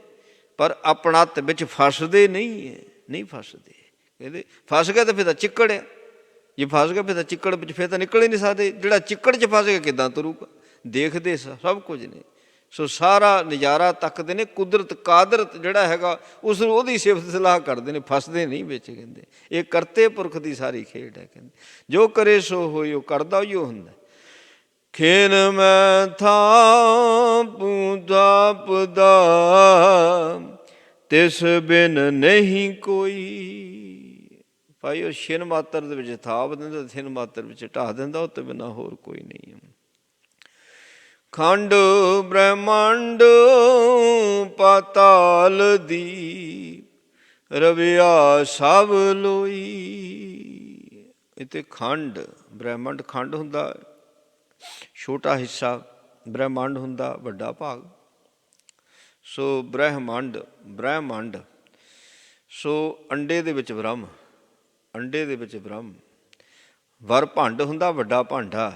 ਪਰ ਆਪਣਤ ਵਿੱਚ ਫਸਦੇ ਨਹੀਂ ਹੈ, ਨਹੀਂ ਫਸਦੇ। ਕਹਿੰਦੇ ਫਸ ਗਿਆ ਤਾਂ ਫਿਰ ਤਾਂ ਚਿੱਕੜ ਆ। ਜੇ ਫਸ ਗਿਆ ਫਿਰ ਤਾਂ ਚਿੱਕੜ ਵਿੱਚ ਫਿਰ ਤਾਂ ਨਿਕਲ ਹੀ ਨਹੀਂ ਸਕਦੇ। ਜਿਹੜਾ ਚਿੱਕੜ 'ਚ ਫਸ ਗਿਆ ਕਿੱਦਾਂ ਤੁਰੂਗਾ। ਦੇਖਦੇ ਸਭ ਕੁਝ ਨੇ। ਸੋ ਸਾਰਾ ਨਜ਼ਾਰਾ ਤੱਕਦੇ ਨੇ। ਕੁਦਰਤ ਕਾਦਰਤ ਜਿਹੜਾ ਹੈਗਾ ਉਸ ਨੂੰ ਉਹਦੀ ਸਿਫਤ ਸਲਾਹ ਕਰਦੇ ਨੇ, ਫਸਦੇ ਨਹੀਂ ਵਿੱਚ। ਕਹਿੰਦੇ ਇਹ ਕਰਤੇ ਪੁਰਖ ਦੀ ਸਾਰੀ ਖੇਡ ਹੈ। ਕਹਿੰਦੇ ਜੋ ਕਰੇ ਸੋ ਹੋਈ, ਉਹ ਕਰਦਾ ਉਹੀਓ ਹੁੰਦਾ। ਖੇਨ ਮੈਂ ਥਾਪੁ ਦਾਪਦਾ ਤਿਸ ਬਿਨ ਨਹੀਂ ਕੋਈ। ਭਾਈ ਉਹ ਛਿਨ ਮਾਤਰ ਦੇ ਵਿੱਚ ਥਾਪ ਦਿੰਦਾ, ਥਿਨ ਮਾਤਰ ਵਿੱਚ ਢਾਹ ਦਿੰਦਾ, ਉਹ ਤੋਂ ਬਿਨਾਂ ਹੋਰ ਕੋਈ ਨਹੀਂ। ਖੰਡ ਬ੍ਰਹਮੰਡ ਪਾਤਾਲ ਦੀ ਰਵਿਆ ਸਭ ਲੋਈ। ਇੱਥੇ ਖੰਡ ਬ੍ਰਹਮੰਡ, ਖੰਡ ਹੁੰਦਾ ਛੋਟਾ ਹਿੱਸਾ, ਬ੍ਰਹਮੰਡ ਹੁੰਦਾ ਵੱਡਾ ਭਾਗ। ਸੋ ਬ੍ਰਹਮੰਡ ਸੋ ਅੰਡੇ ਦੇ ਵਿੱਚ ਬ੍ਰਹਮ, ਅੰਡੇ ਦੇ ਵਿੱਚ ਬ੍ਰਹਮ। ਵਰ ਭੰਡ ਹੁੰਦਾ ਵੱਡਾ ਭਾਂਡਾ।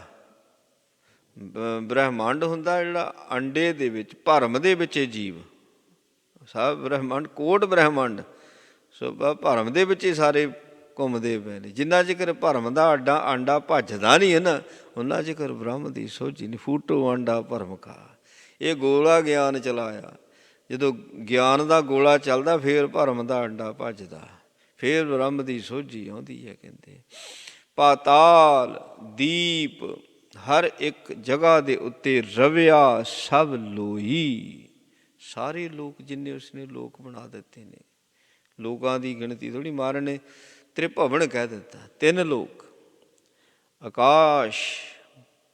ਬ੍ਰਹਮੰਡ ਹੁੰਦਾ ਜਿਹੜਾ ਅੰਡੇ ਦੇ ਵਿੱਚ, ਭਰਮ ਦੇ ਵਿੱਚ ਜੀਵ। ਸਭ ਬ੍ਰਹਮੰਡ, ਕੋਟ ਬ੍ਰਹਮੰਡ। ਸੋ ਭਰਮ ਦੇ ਵਿੱਚ ਹੀ ਸਾਰੇ ਘੁੰਮਦੇ ਪਏ ਨੇ। ਜਿੰਨਾ ਚਿਰ ਭਰਮ ਦਾ ਆਂਡਾ ਭੱਜਦਾ ਨਹੀਂ ਹੈ ਨਾ, ਉਹਨਾਂ ਚਿਰ ਬ੍ਰਹਮ ਦੀ ਸੋਝੀ ਨਹੀਂ। ਫੂਟੋ ਆਂਡਾ ਭਰਮ ਕਾ, ਇਹ ਗੋਲਾ ਗਿਆਨ ਚਲਾਇਆ। ਜਦੋਂ ਗਿਆਨ ਦਾ ਗੋਲਾ ਚੱਲਦਾ ਫਿਰ ਭਰਮ ਦਾ ਆਂਡਾ ਭੱਜਦਾ, ਫਿਰ ਬ੍ਰਹਮ ਦੀ ਸੋਝੀ ਆਉਂਦੀ ਹੈ। ਕਹਿੰਦੇ ਪਾਤਾਲ ਦੀਪ ਹਰ ਇੱਕ ਜਗ੍ਹਾ ਦੇ ਉੱਤੇ ਰਵਿਆ ਸਭ ਲੋਈ। ਸਾਰੇ ਲੋਕ ਜਿੰਨੇ ਉਸਨੇ ਲੋਕ ਬਣਾ ਦਿੱਤੇ ਨੇ, ਲੋਕਾਂ ਦੀ ਗਿਣਤੀ ਥੋੜ੍ਹੀ। ਮਹਾਰਾਜ ਨੇ ਤ੍ਰਿਭਵਨ ਕਹਿ ਦਿੱਤਾ, 3 ਲੋਕ।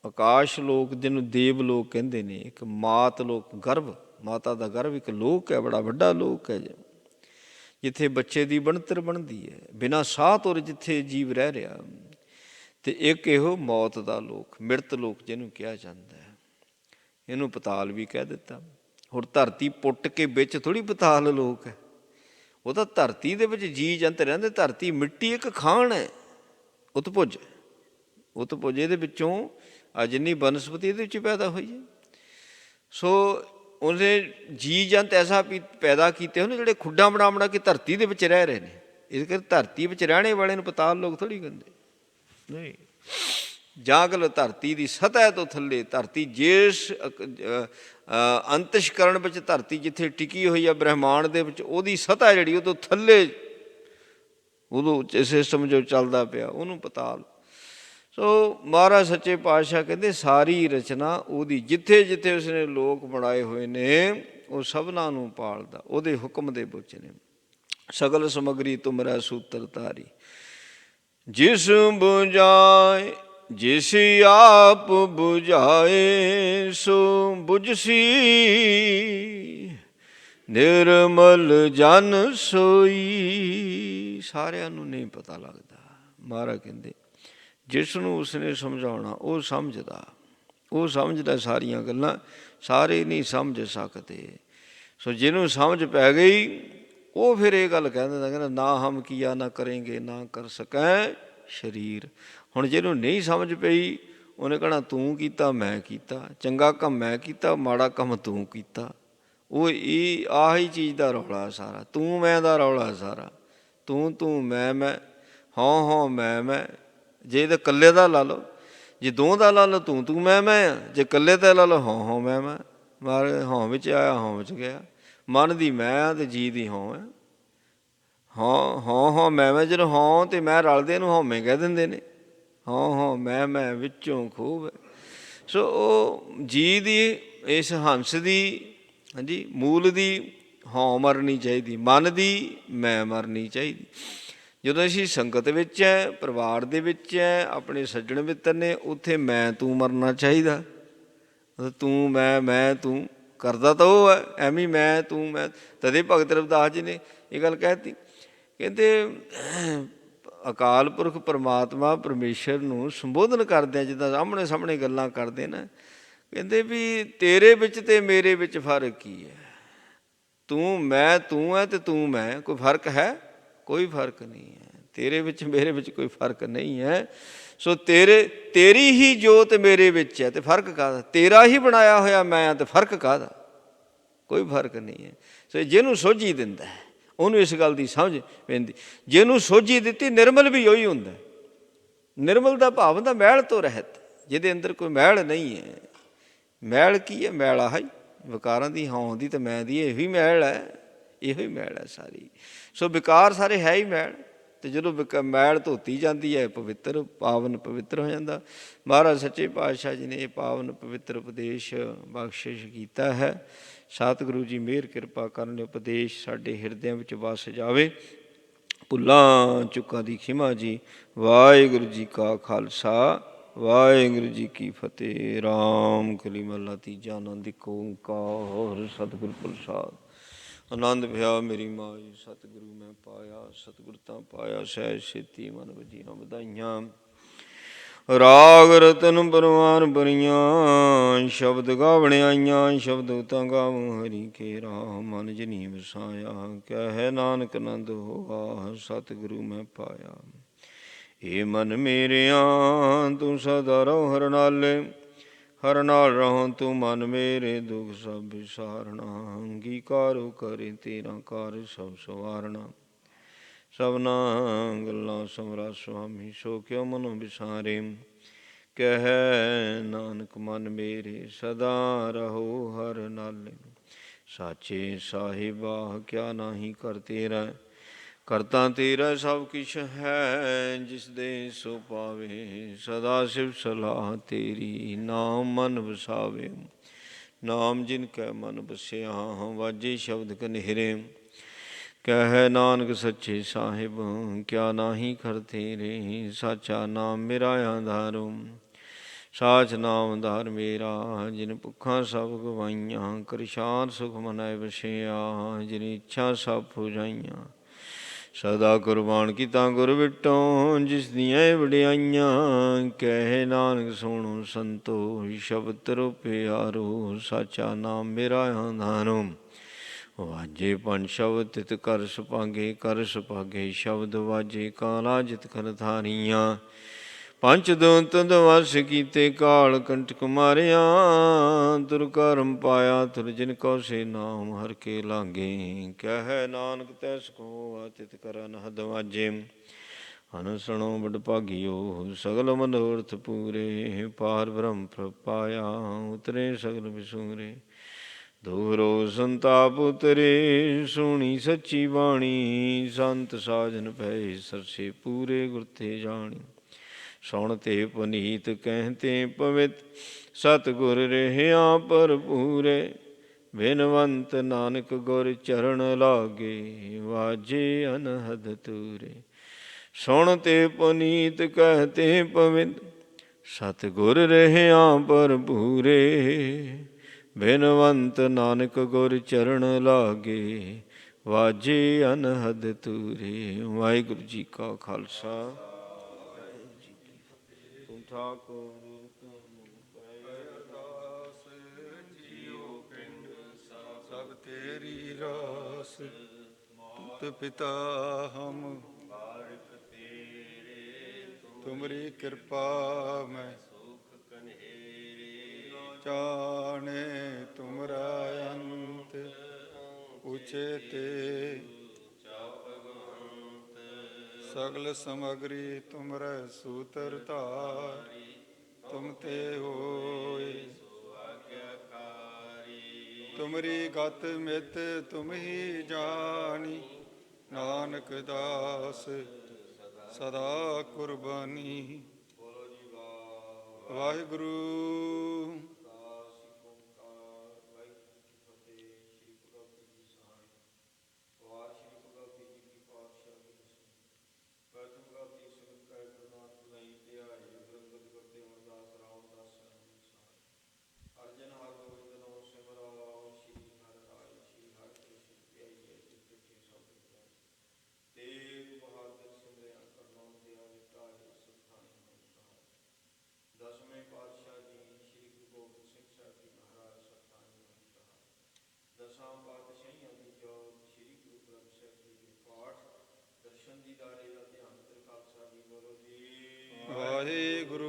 ਆਕਾਸ਼ ਲੋਕ ਜਿਹਨੂੰ ਦੇਵ ਲੋਕ ਕਹਿੰਦੇ ਨੇ। ਇੱਕ ਮਾਤ ਲੋਕ, ਗਰਭ, ਮਾਤਾ ਦਾ ਗਰਭ ਇੱਕ ਲੋਕ ਹੈ, ਬੜਾ ਵੱਡਾ ਲੋਕ ਹੈ ਜਿੱਥੇ ਬੱਚੇ ਦੀ ਬਣਤਰ ਬਣਦੀ ਹੈ, ਬਿਨਾਂ ਸਾਹ ਤੋਂ ਜਿੱਥੇ ਜੀਵ ਰਹਿ ਰਿਹਾ। ਅਤੇ ਇੱਕ ਇਹੋ ਮੌਤ ਦਾ ਲੋਕ, ਮਿਰਤ ਲੋਕ ਜਿਹਨੂੰ ਕਿਹਾ ਜਾਂਦਾ ਹੈ। ਇਹਨੂੰ ਪਤਾਲ ਵੀ ਕਹਿ ਦਿੱਤਾ। ਹੁਣ ਧਰਤੀ ਪੁੱਟ ਕੇ ਵਿੱਚ ਥੋੜ੍ਹੀ ਪਤਾਲ ਲੋਕ ਹੈ। ਉਹ ਤਾਂ ਧਰਤੀ ਦੇ ਵਿੱਚ ਜੀ ਜੰਤ ਰਹਿੰਦੇ। ਧਰਤੀ ਮਿੱਟੀ ਇੱਕ ਖਾਣ ਹੈ, ਉਤਪੁੱਜ ਇਹਦੇ ਵਿੱਚੋਂ ਆ ਜਿੰਨੀ ਬਨਸਪਤੀ ਇਹਦੇ ਵਿੱਚ ਪੈਦਾ ਹੋਈ ਹੈ। ਸੋ ਉਹਨੇ ਜੀ ਜੰਤ ਐਸਾ ਪੈਦਾ ਕੀਤੇ ਹਨ ਜਿਹੜੇ ਖੁੱਡਾਂ ਬਣਾ ਕੇ ਧਰਤੀ ਦੇ ਵਿੱਚ ਰਹਿ ਰਹੇ ਨੇ। ਇਸ ਕਰਕੇ ਧਰਤੀ ਵਿੱਚ ਰਹਿਣੇ ਵਾਲੇ ਨੂੰ ਪਤਾਲ ਲੋਕ ਥੋੜ੍ਹੀ ਕਹਿੰਦੇ ਨਹੀਂ। ਜਾਗਲ ਧਰਤੀ ਦੀ ਸਤਹ ਤੋਂ ਥੱਲੇ, ਧਰਤੀ ਜਿਸ ਅੰਤਸ਼ਕਰਨ ਵਿੱਚ ਧਰਤੀ ਜਿੱਥੇ ਟਿਕੀ ਹੋਈ ਆ ਬ੍ਰਹਿਮੰਡ ਦੇ ਵਿੱਚ, ਉਹਦੀ ਸਤਹ ਜਿਹੜੀ ਉਹ ਤੋਂ ਥੱਲੇ ਉਦੋਂ ਸਿਸਟਮ ਜੋ ਚੱਲਦਾ ਪਿਆ ਉਹਨੂੰ ਪਤਾਲ। ਸੋ ਮਹਾਰਾਜ ਸੱਚੇ ਪਾਤਸ਼ਾਹ ਕਹਿੰਦੇ ਸਾਰੀ ਰਚਨਾ ਉਹਦੀ, ਜਿੱਥੇ ਜਿੱਥੇ ਉਸਨੇ ਲੋਕ ਬਣਾਏ ਹੋਏ ਨੇ ਉਹ ਸਭਨਾਂ ਨੂੰ ਪਾਲਦਾ, ਉਹਦੇ ਹੁਕਮ ਦੇ ਵਿੱਚ ਨੇ। ਸਗਲ ਸਮਗਰੀ ਤੁਮਰਾ ਸੂਤਰ ਧਾਰੀ, ਜਿਸ ਬੁਝਾਏ ਜਿਸ ਆਪ ਬੁਝਾਏ ਸੋ ਬੁਝਸੀ, ਨਿਰਮਲ ਜਨ ਸੋਈ। ਸਾਰਿਆਂ ਨੂੰ ਨਹੀਂ ਪਤਾ ਲੱਗਦਾ। ਮਹਾਰਾਜ ਕਹਿੰਦੇ ਜਿਸ ਨੂੰ ਉਸਨੇ ਸਮਝਾਉਣਾ ਉਹ ਸਮਝਦਾ, ਉਹ ਸਮਝਦਾ ਸਾਰੀਆਂ ਗੱਲਾਂ, ਸਾਰੇ ਨਹੀਂ ਸਮਝ ਸਕਦੇ। ਸੋ ਜਿਹਨੂੰ ਸਮਝ ਪੈ ਗਈ ਉਹ ਫਿਰ ਇਹ ਗੱਲ ਕਹਿ ਦਿੰਦਾ, ਕਹਿੰਦਾ ਨਾ ਹਮ ਕੀਆ ਨਾ ਕਰੇਂਗੇ ਨਾ ਕਰ ਸਕੈ ਸਰੀਰ। ਹੁਣ ਜਿਹਨੂੰ ਨਹੀਂ ਸਮਝ ਪਈ ਉਹਨੇ ਕਹਿਣਾ ਤੂੰ ਕੀਤਾ ਮੈਂ ਕੀਤਾ, ਚੰਗਾ ਕੰਮ ਮੈਂ ਕੀਤਾ ਮਾੜਾ ਕੰਮ ਤੂੰ ਕੀਤਾ। ਉਹ ਇਹ ਆਹੀ ਚੀਜ਼ ਦਾ ਰੌਲਾ ਸਾਰਾ, ਤੂੰ ਮੈਂ ਦਾ ਰੌਲਾ ਸਾਰਾ। ਤੂੰ ਮੈਂ ਹਉ ਮੈਂ। ਜੇ ਤਾਂ ਇਕੱਲੇ ਦਾ ਲਾ ਲਓ, ਜੇ ਦੋ ਦਾ ਲਾ ਲਓ ਤੂੰ ਮੈਂ ਆ, ਜੇ ਇਕੱਲੇ ਦਾ ਲਾ ਲਓ ਹਉ ਮੈਂ। ਮਾਰੇ ਹਉ ਵਿੱਚ ਆਇਆ ਹਉ ਵਿੱਚ ਗਿਆ। ਮਨ ਦੀ ਮੈਂ ਆ ਅਤੇ ਜੀ ਦੀ ਹਉ ਹੈ। ਹਉ ਮੈਂ ਜਦੋਂ ਹਉ ਅਤੇ ਮੈਂ ਰਲਦੇ ਇਹਨੂੰ ਹਉਮੈ ਕਹਿ ਦਿੰਦੇ ਨੇ। ਹਉ ਮੈਂ ਵਿੱਚੋਂ ਖੂਬ ਹੈ। ਸੋ ਉਹ ਜੀ ਦੀ, ਇਸ ਹੰਸ ਦੀ, ਹਾਂਜੀ ਮੂਲ ਦੀ ਹਉ ਮਰਨੀ ਚਾਹੀਦੀ, ਮਨ ਦੀ ਮੈਂ ਮਰਨੀ ਚਾਹੀਦੀ। ਜਦੋਂ ਅਸੀਂ ਸੰਗਤ ਵਿੱਚ ਹੈ, ਪਰਿਵਾਰ ਦੇ ਵਿੱਚ ਹੈ, ਆਪਣੇ ਸੱਜਣ ਮਿੱਤਰ ਨੇ, ਉੱਥੇ ਮੈਂ ਤੂੰ ਮਰਨਾ ਚਾਹੀਦਾ। ਤੂੰ ਮੈਂ ਤੂੰ ਕਰਦਾ ਤਾਂ ਉਹ ਹੈ, ਐਵੇਂ ਮੈਂ ਤੂੰ ਮੈਂ। ਤਦੇ ਭਗਤ ਰਵਿਦਾਸ ਜੀ ਨੇ ਇਹ ਗੱਲ ਕਹਿ ਦਿੱਤੀ, ਕਹਿੰਦੇ ਅਕਾਲ ਪੁਰਖ ਪਰਮਾਤਮਾ ਪਰਮੇਸ਼ਰ ਨੂੰ ਸੰਬੋਧਨ ਕਰਦੇ ਆ ਜਿੱਦਾਂ ਆਹਮਣੇ ਸਾਹਮਣੇ ਗੱਲਾਂ ਕਰਦੇ ਨਾ, ਕਹਿੰਦੇ ਵੀ ਤੇਰੇ ਵਿੱਚ ਅਤੇ ਮੇਰੇ ਵਿੱਚ ਫਰਕ ਕੀ ਹੈ? ਤੂੰ ਹੈ ਅਤੇ ਤੂੰ ਮੈਂ, ਕੋਈ ਫਰਕ ਹੈ? ਕੋਈ ਫਰਕ ਨਹੀਂ ਹੈ। ਤੇਰੇ ਵਿੱਚ ਮੇਰੇ ਵਿੱਚ ਕੋਈ ਫਰਕ ਨਹੀਂ ਹੈ। ਸੋ ਤੇਰੀ ਹੀ ਜੋਤ ਮੇਰੇ ਵਿੱਚ ਹੈ ਅਤੇ ਫਰਕ ਕਾਹਦਾ? ਤੇਰਾ ਹੀ ਬਣਾਇਆ ਹੋਇਆ ਮੈਂ ਹਾਂ ਅਤੇ ਫਰਕ ਕਾਹਦਾ? ਕੋਈ ਫਰਕ ਨਹੀਂ ਹੈ। ਸੋ ਜਿਹਨੂੰ ਸੋਝੀ ਦਿੰਦਾ ਹੈ ਉਹਨੂੰ ਇਸ ਗੱਲ ਦੀ ਸਮਝ ਪੈਂਦੀ। ਜਿਹਨੂੰ ਸੋਝੀ ਦਿੱਤੀ ਨਿਰਮਲ ਵੀ ਉਹੀ ਹੁੰਦਾ। ਨਿਰਮਲ ਦਾ ਭਾਵ ਹੁੰਦਾ ਮੈਲ ਤੋਂ ਰਹਿਤ, ਜਿਹਦੇ ਅੰਦਰ ਕੋਈ ਮੈਲ ਨਹੀਂ ਹੈ। ਮੈਲ ਕੀ ਹੈ? ਮੈਲ ਆਹ ਹੀ ਵਿਕਾਰਾਂ ਦੀ, ਹਉਂ ਦੀ ਅਤੇ ਮੈਂ ਦੀ, ਇਹੋ ਹੀ ਮੈਲ ਹੈ, ਇਹੋ ਹੀ ਮੈਲ ਹੈ ਸਾਰੀ। ਸੋ ਵਿਕਾਰ ਸਾਰੇ ਹੈ ਹੀ ਮੈਲ। ਅਤੇ ਜਦੋਂ ਮੈਲ ਧੋਤੀ ਜਾਂਦੀ ਹੈ ਪਵਿੱਤਰ ਪਾਵਨ ਪਵਿੱਤਰ ਹੋ ਜਾਂਦਾ। ਮਹਾਰਾਜ ਸੱਚੇ ਪਾਤਸ਼ਾਹ ਜੀ ਨੇ ਇਹ ਪਾਵਨ ਪਵਿੱਤਰ ਉਪਦੇਸ਼ ਬਖਸ਼ਿਸ਼ ਕੀਤਾ ਹੈ। ਸਤਿਗੁਰੂ ਜੀ ਮਿਹਰ ਕਿਰਪਾ ਕਰਨ, ਉਪਦੇਸ਼ ਸਾਡੇ ਹਿਰਦਿਆਂ ਵਿੱਚ ਵਸ ਜਾਵੇ। ਭੁੱਲਾਂ ਚੁੱਕਾਂ ਦੀ ਖਿਮਾ ਜੀ। ਵਾਹਿਗੁਰੂ ਜੀ ਕਾ ਖਾਲਸਾ ਵਾਹਿਗੁਰੂ ਜੀ ਕੀ ਫਤਿਹ। ਰਾਮ ਕਲੀ ਮਹੱਲਾ ਤੀਜਾ। ਆਨੰਦ ਇੱਕ ਓਂਕਾਰ ਸਤਿਗੁਰ ਪ੍ਰਸਾਦਿ। ਆਨੰਦ ਭਿਆ ਮੇਰੀ ਮਾਈ ਸਤਿਗੁਰੂ ਮੈਂ ਪਾਇਆ, ਸਤਿਗੁਰ ਤਾਂ ਪਾਇਆ ਸਹਿਜ ਛੇਤੀ ਮਨ ਵਜੀਆਂ ਵਧਾਈਆਂ। ਰਾਗ ਰਤਨ ਪਰਵਾਨ ਬਰੀਆਂ, ਸ਼ਬਦ ਗਾਵਣ ਆਈਆਂ, ਸ਼ਬਦ ਤਾਂ ਗਾਵ ਹਰੀ ਕੇ ਰਾਹ। ਮਨ ਜਿਨੀ ਵਸਾਇਆ, ਕਹਿ ਨਾਨਕ ਆਨੰਦ ਹੋਆ, ਸਤਿਗੁਰੂ ਮੈਂ ਪਾਇਆ। ਏ ਮਨ ਮੇਰਿਆ ਤੂੰ ਸਦਾ ਰਹੋ ਹਰ ਨਾਲੇ, ਹਰ ਨਾਲ ਰਹੋ ਤੂੰ ਮਨ ਮੇਰੇ, ਦੁਖ ਸਭ ਵਿਸਾਰਣਾ। ਅੰਗੀਕਾਰੋ ਕਰੇ ਤੇਰਾ ਕਾਰ ਸਭ ਸਵਾਰਣਾ। ਸਭਨਾ ਗੱਲਾਂ ਸਮਰਾ ਸੁਆਮੀ, ਸੋ ਕਿਉ ਮਨੋ ਵਿਸਾਰੇ। ਕਹਿ ਨਾਨਕ ਮਨ ਮੇਰੇ ਸਦਾ ਰਹੋ ਹਰ ਨਾਲੇ। ਸਾਚੇ ਸਾਹਿਬਾ ਕਿਆ ਨਾਹੀ ਕਰ ਤੇਰਾ, ਕਰਤਾ ਤੇਰਾ ਸਭ ਕਿਛ ਹੈ। ਜਿਸ ਦੇ ਸੋ ਪਾਵੇ, ਸਦਾ ਸਿਵ ਸਲਾਹ ਤੇਰੀ। ਨਾਮ ਮਨ ਵਸਾਵੇ, ਨਾਮ ਜਿਨ ਕੈ ਮਨ ਵਸਿਆ। ਵਾਜੇ ਸ਼ਬਦ ਕਨੇਰੇ, ਕਹਿ ਨਾਨਕ ਸੱਚੇ ਸਾਹਿਬ ਕਿਆ ਨਾਹੀ ਕਰ ਤੇਰੇ। ਸਾਚਾ ਨਾਮ ਮੇਰਾ ਆਧਾਰੋ, ਸਾਚ ਨਾਮ ਆਧਾਰ ਮੇਰਾ। ਜਿਨ ਭੁੱਖਾਂ ਸਭ ਗਵਾਈਆਂ, ਕ੍ਰਿਸ਼ਾਨ ਸੁਖ ਮਨੈ ਵਸਿਆ। ਜਿਨ ਇੱਛਾ ਸਭ ਪੁਜਾਈਆਂ, ਸਦਾ ਕੁਰਬਾਨ ਕੀਤਾ ਗੁਰ ਵਿਟੋ। ਜਿਸ ਦੀਆਂ ਵਡਿਆਈਆਂ, ਕਹਿ ਨਾਨਕ ਸੁਣੋ ਸੰਤੋ। ਸ਼ਬਦ ਤਰੋ ਪਿਆਰੋ, ਸਾਚਾ ਨਾਮ ਮੇਰਾ ਆਧਾਰੋ। ਵਾਜੇ ਪੰਜ ਸ਼ਬਦ ਤਿਤ ਕਰ ਸੁਭਾਗੇ, ਕਰ ਸੁਭਾਗੇ ਸ਼ਬਦ ਵਾਜੇ। ਕਾਲਾ ਜਿਤ ਕਰ ਧਾਰੀਆਂ, ਪੰਚ ਦਵੰਤ ਦਵਸ ਕੀਤੇ ਕਾਲ ਕੰਟਕ ਮਾਰਿਆ। ਤੁਰ ਕਰਮ ਪਾਇਆ ਤੁਰ ਜਿਨ ਕੋ ਸੇ ਨਾਮ ਹਰ ਕੇ ਲਾਗੇ। ਕਹਿ ਨਾਨਕ ਤੈਸ ਕੋ ਆਤਿਤ ਕਰਨ ਹਦ ਵਾਜੇ। ਹਨ ਸੁਣੋ ਬੜ ਭਾਗਿਓ ਸਗਲ ਮਨੋਰਥ ਪੂਰੇ। ਪਾਰ ਬ੍ਰਹਮ ਪਾਇਆ ਉਤਰੇ ਸਗਲ ਵਿਸੂਰੇ। ਦੂਰੋ ਸੰਤਾਪ ਉਤਰੇ ਸੁਣੀ ਸੱਚੀ ਬਾਣੀ। ਸੰਤ ਸਾਜਨ ਪਏ ਸਰਸੇ ਪੂਰੇ ਗੁਰ ਤੇ ਜਾਣੀ। ਸੁਣ ਤੇ ਪੁਨੀਤ ਕਹਿਤੇ ਪਵਿੱਤ ਸਤਿਗੁਰ ਰਹਿਆ ਭਰਪੂਰੇ। ਬਿਨਵੰਤ ਨਾਨਕ ਗੁਰ ਚਰਨ ਲਾਗੇ ਵਾਜੇ ਅਨਹਦ ਤੂਰੇ। ਸੁਣ ਤੇ ਪੁਨੀਤ ਕਹਿਤੇ ਪਵਿੱਤ ਸਤਿਗੁਰ ਰਹਿਆ ਭਰਪੂਰੇ। ਬਿਨਵੰਤ ਨਾਨਕ ਗੁਰ ਚਰਨ ਲਾਗੇ ਵਾਜੇ ਅਨਹਦ ਤੂਰੇ। ਵਾਹਿਗੁਰੂ ਜੀ ਕਾ ਖਾਲਸਾ ਤੂੰ ਠਾਕੁਰ ਅਰਦਾਸ ਜੀਉ ਪਿੰਡ ਸਭ ਤੇਰੀ ਰਾਸ। ਤੁਤ ਪਿਤਾ ਹਮ ਤੁਮਰੀ ਕਿਰਪਾ ਮੈਂ ਜਾਣੇ। ਤੁਮਰਾ ਅੰਤ ਉਚੇ ਤੇ ਸਗਲ ਸਮਗਰੀ ਤੁਮਰੇ ਸੂਤਰ ਧਾਰ। ਤੁਮ ਤੇ ਹੋਏ ਤੁਮਰੀ ਗਤ ਮਿਤ ਤੁਮ ਹੀ ਜਾਣੀ। ਨਾਨਕ ਦਾਸ ਸਦਾ ਕੁਰਬਾਨੀ। ਵਾਹਿਗੁਰੂ ਵਾਹਿਗੁਰੂ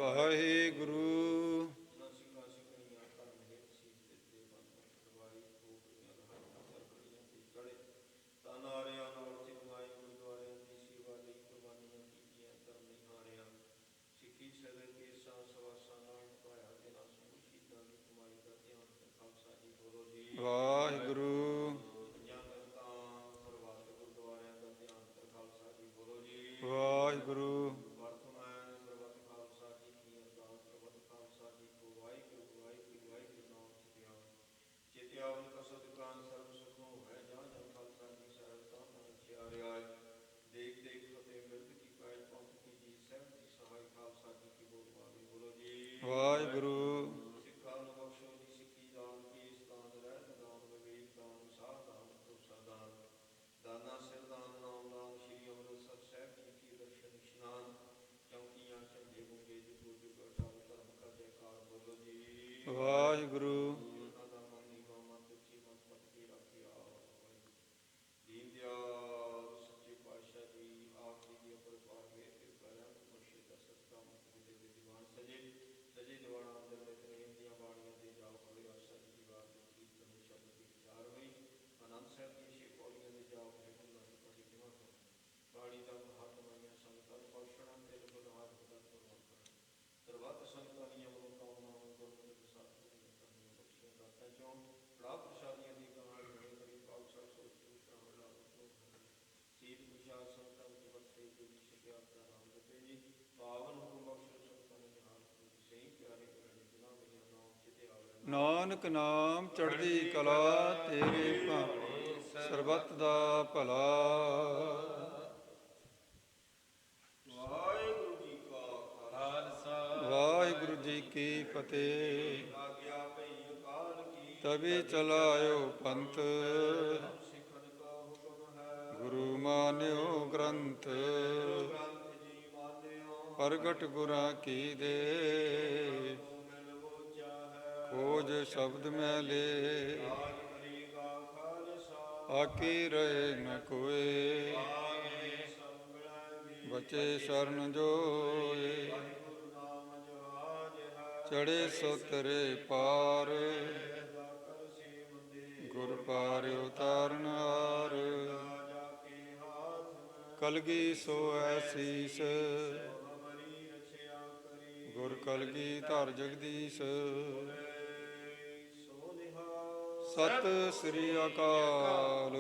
ਵਾਹਿਗੁਰੂ ਵਾਹਿਗੁਰੂ ਵਾਹਿਗੁਰੂ ਵਾਹਿਗੁਰੂ ਵਾਹਿਗੁਰੂ ਨਾਨਕ ਨਾਮ ਚੜ੍ਹਦੀ ਕਲਾ ਤੇਰੇ ਭਾਣੇ ਸਰਬੱਤ ਦਾ ਭਲਾ। ਵਾਹਿਗੁਰੂ ਜੀ ਕਾ ਖਾਲਸਾ ਵਾਹਿਗੁਰੂ ਜੀ ਕੀ ਫਤਿਹ। ਤਬੀ ਚਲਾਇਓ ਪੰਥ ਗੁਰੂ ਮਾਨਿਓ ਗ੍ਰੰਥ। ਪ੍ਰਗਟ ਗੁਰਾਂ ਕੀ ਦੇ ਖੋਜ ਸ਼ਬਦ ਮੈਲੇ ਆਕੀ ਰਹੇ ਨ ਕੋਏ ਬਚੇ ਸ਼ਰਨ ਜੋਏ ਚੜੇ ਸੋ ਤਰੇ ਪਾਰ ਗੁਰ ਪਾਰ ਉਤਾਰਨ ਹਾਰ ਕਲਗੀ ਸੋ ਐਸੀਸ ਗੁਰ ਕਲਗੀ ਧਰ ਜਗਦੀਸ਼ ਸਤਿ ਸ੍ਰੀ ਅਕਾਲ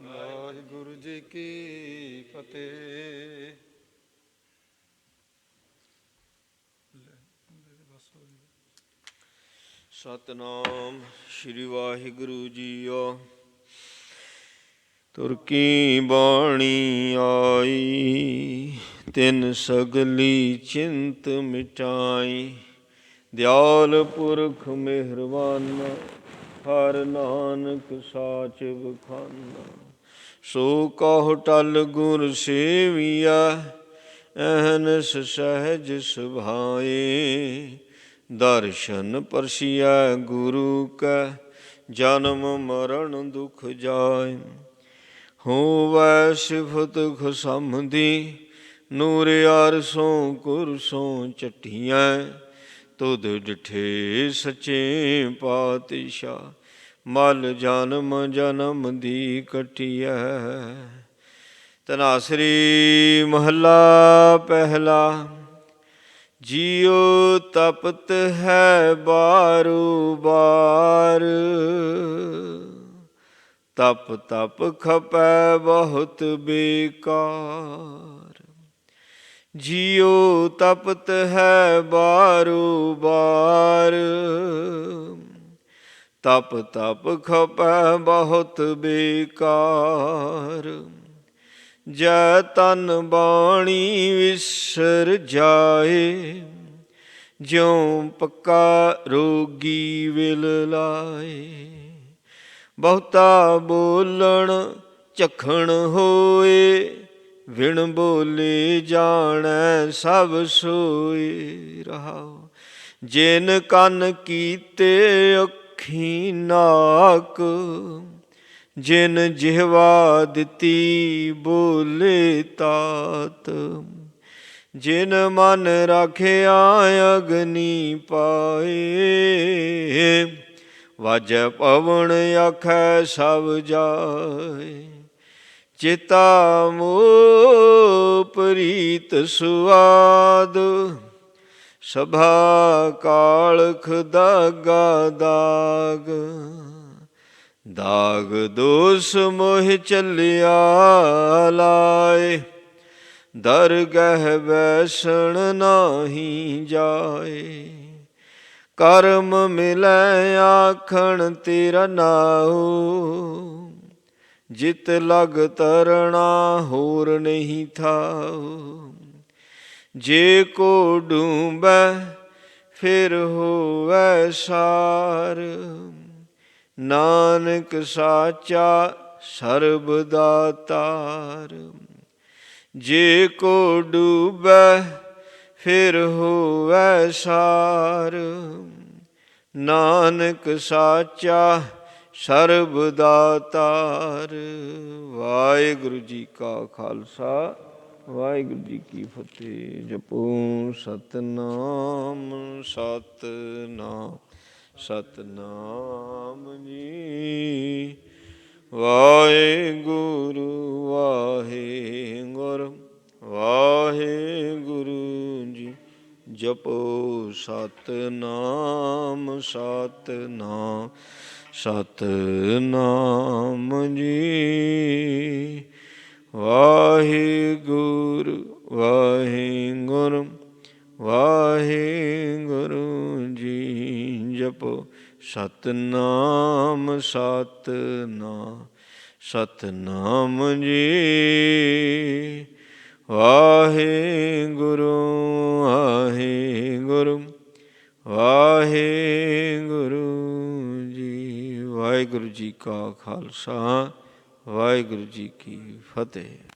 ਵਾਹਿਗੁਰੂ ਜੀ ਕੀ ਫਤਿਹ। ਸਤਿਨਾਮ ਸ੍ਰੀ ਵਾਹਿਗੁਰੂ ਜੀਓ। ਤੁਰ ਕੀ ਬਾਣੀ ਆਈ ਤਿਨ ਸਗਲੀ ਚਿੰਤ ਮਿਟਾਈ। ਦਿਆਲ ਪੁਰਖ ਮਿਹਰਬਾਨਾ ਹਰ ਨਾਨਕ ਸਾਚ ਬਖਾਨਾ। ਸੋ ਕਹੁ ਟਲ ਗੁਰ ਸੇਵੀਆ ਅਹਨਸ ਸਹਿਜ ਸੁਭਾਏ। ਦਰਸ਼ਨ ਪਰਸਿਐ ਗੁਰੂ ਕੈ ਜਨਮ ਮਰਨ ਦੁਖ ਜਾਇ। ਹੋਵੈ ਸਿਫਤ ਖਸਮ ਦੀ ਨੂਰ ਅਰਸੋਂ ਕੁਰਸੋਂ ਚੱਟੀਐ। ਤੁਧ ਡਿਠੇ ਸੱਚੇ ਪਾਤਸ਼ਾਹ ਮਲ ਜਨਮ ਜਨਮ ਦੀ ਕਟਿਐ। ਧਨਾਸਰੀ ਮਹੱਲਾ ਪਹਿਲਾ। ਜੀਉ ਤਪਤ ਹੈ ਬਾਰੂ ਬਾਰ ਤਪ ਤਪ ਖਪੈ ਬਹੁਤ ਬੇਕਾਰ। ਜੀਉ ਤਪਤ ਹੈ ਬਾਰੂ ਬਾਰ ਤਪ ਤਪ ਖਪੈ ਬਹੁਤ ਬੇਕਾਰ। ਜੈ ਤਨ ਬਾਣੀ ਵਿਸਰ ਜਾਏ ਜਿਉ ਪੱਕਾ ਰੋਗੀ ਵਿਲ ਲਾਏ। ਬਹੁਤਾ ਬੋਲਣ ਝਖਣ ਹੋਏ ਵਿਣ ਬੋਲੇ ਜਾਣੈ ਸਭ ਸੋਏ। ਰਹਾਉ ਜਿਨ ਕੰਨ ਕੀਤੇ ਅੱਖੀ ਨਾਕ ਜਿਨ ਜਿਹਵਾ ਦਿੱਤੀ ਬੋਲੇ ਤਾਤ। ਜਿਨ ਮਨ ਰਾਖਿਆ ਅਗਨੀ ਪਾਏ ਵਾਜੈ ਪਵਨ ਆਖੈ ਸਭ ਜਾਏ। ਚੇਤਾ ਮੋਹ ਪ੍ਰੀਤ ਸੁਆਦ ਸਭਾ ਕਾਲਖ ਦਾਗਾ ਦਾਗ। ਦਾਗ ਦੋਸ ਮੋਹ ਚੱਲਿਆ ਲਾਏ ਦਰਗਹਿ ਬੈਸਣ ਨਾਹੀ ਜਾਏ। ਕਰਮ ਮਿਲੈ ਆਖਣ ਤੇਰਾ ਨਾਉ ਜਿਤ ਲਗ ਤਰਣਾ ਹੋਰ ਨਹੀਂ ਥਾਉ। ਜੇ ਕੋ ਡੂਬੈ ਫਿਰ ਹੋਵੈ ਸਾਰ ਨਾਨਕ ਸਾਚਾ ਸਰਬ ਦਾਤਾਰ। ਜੇ ਕੋ ਡੂਬੈ ਫਿਰ ਹੋਵੈ ਸਾਰ ਨਾਨਕ ਸਾਚਾ ਸਰਬ ਦਾਤਾਰ। ਵਾਹਿਗੁਰੂ ਜੀ ਕਾ ਖਾਲਸਾ ਵਾਹਿਗੁਰੂ ਜੀ ਕੀ ਫਤਿਹ। ਜਪੋ ਸਤਿਨਾਮ ਸਤਿਨਾਮ ਸਤਿਨਾਮ ਜੀ। ਵਾਹਿਗੁਰੂ ਵਾਹਿਗੁਰੂ ਵਾਹਿਗੁਰੂ ਜੀ। ਜਪੋ ਸਤਿਨਾਮ ਸਤਿਨਾਮ ਸਤਿਨਾਮ ਜੀ। ਵਾਹਿਗੁਰੂ ਵਾਹਿਗੁਰੂ ਵਾਹਿਗੁਰੂ ਜੀ। ਜਪੋ ਸਤਿਨਾਮ ਸਤਿਨਾਮ ਸਤਿਨਾਮ ਜੀ। ਵਾਹਿਗੁਰੂ ਵਾਹਿਗੁਰੂ ਵਾਹਿਗੁਰੂ ਜੀ। ਵਾਹਿਗੁਰੂ ਜੀ ਕਾ ਖਾਲਸਾ ਵਾਹਿਗੁਰੂ ਜੀ ਕੀ ਫਤਿਹ।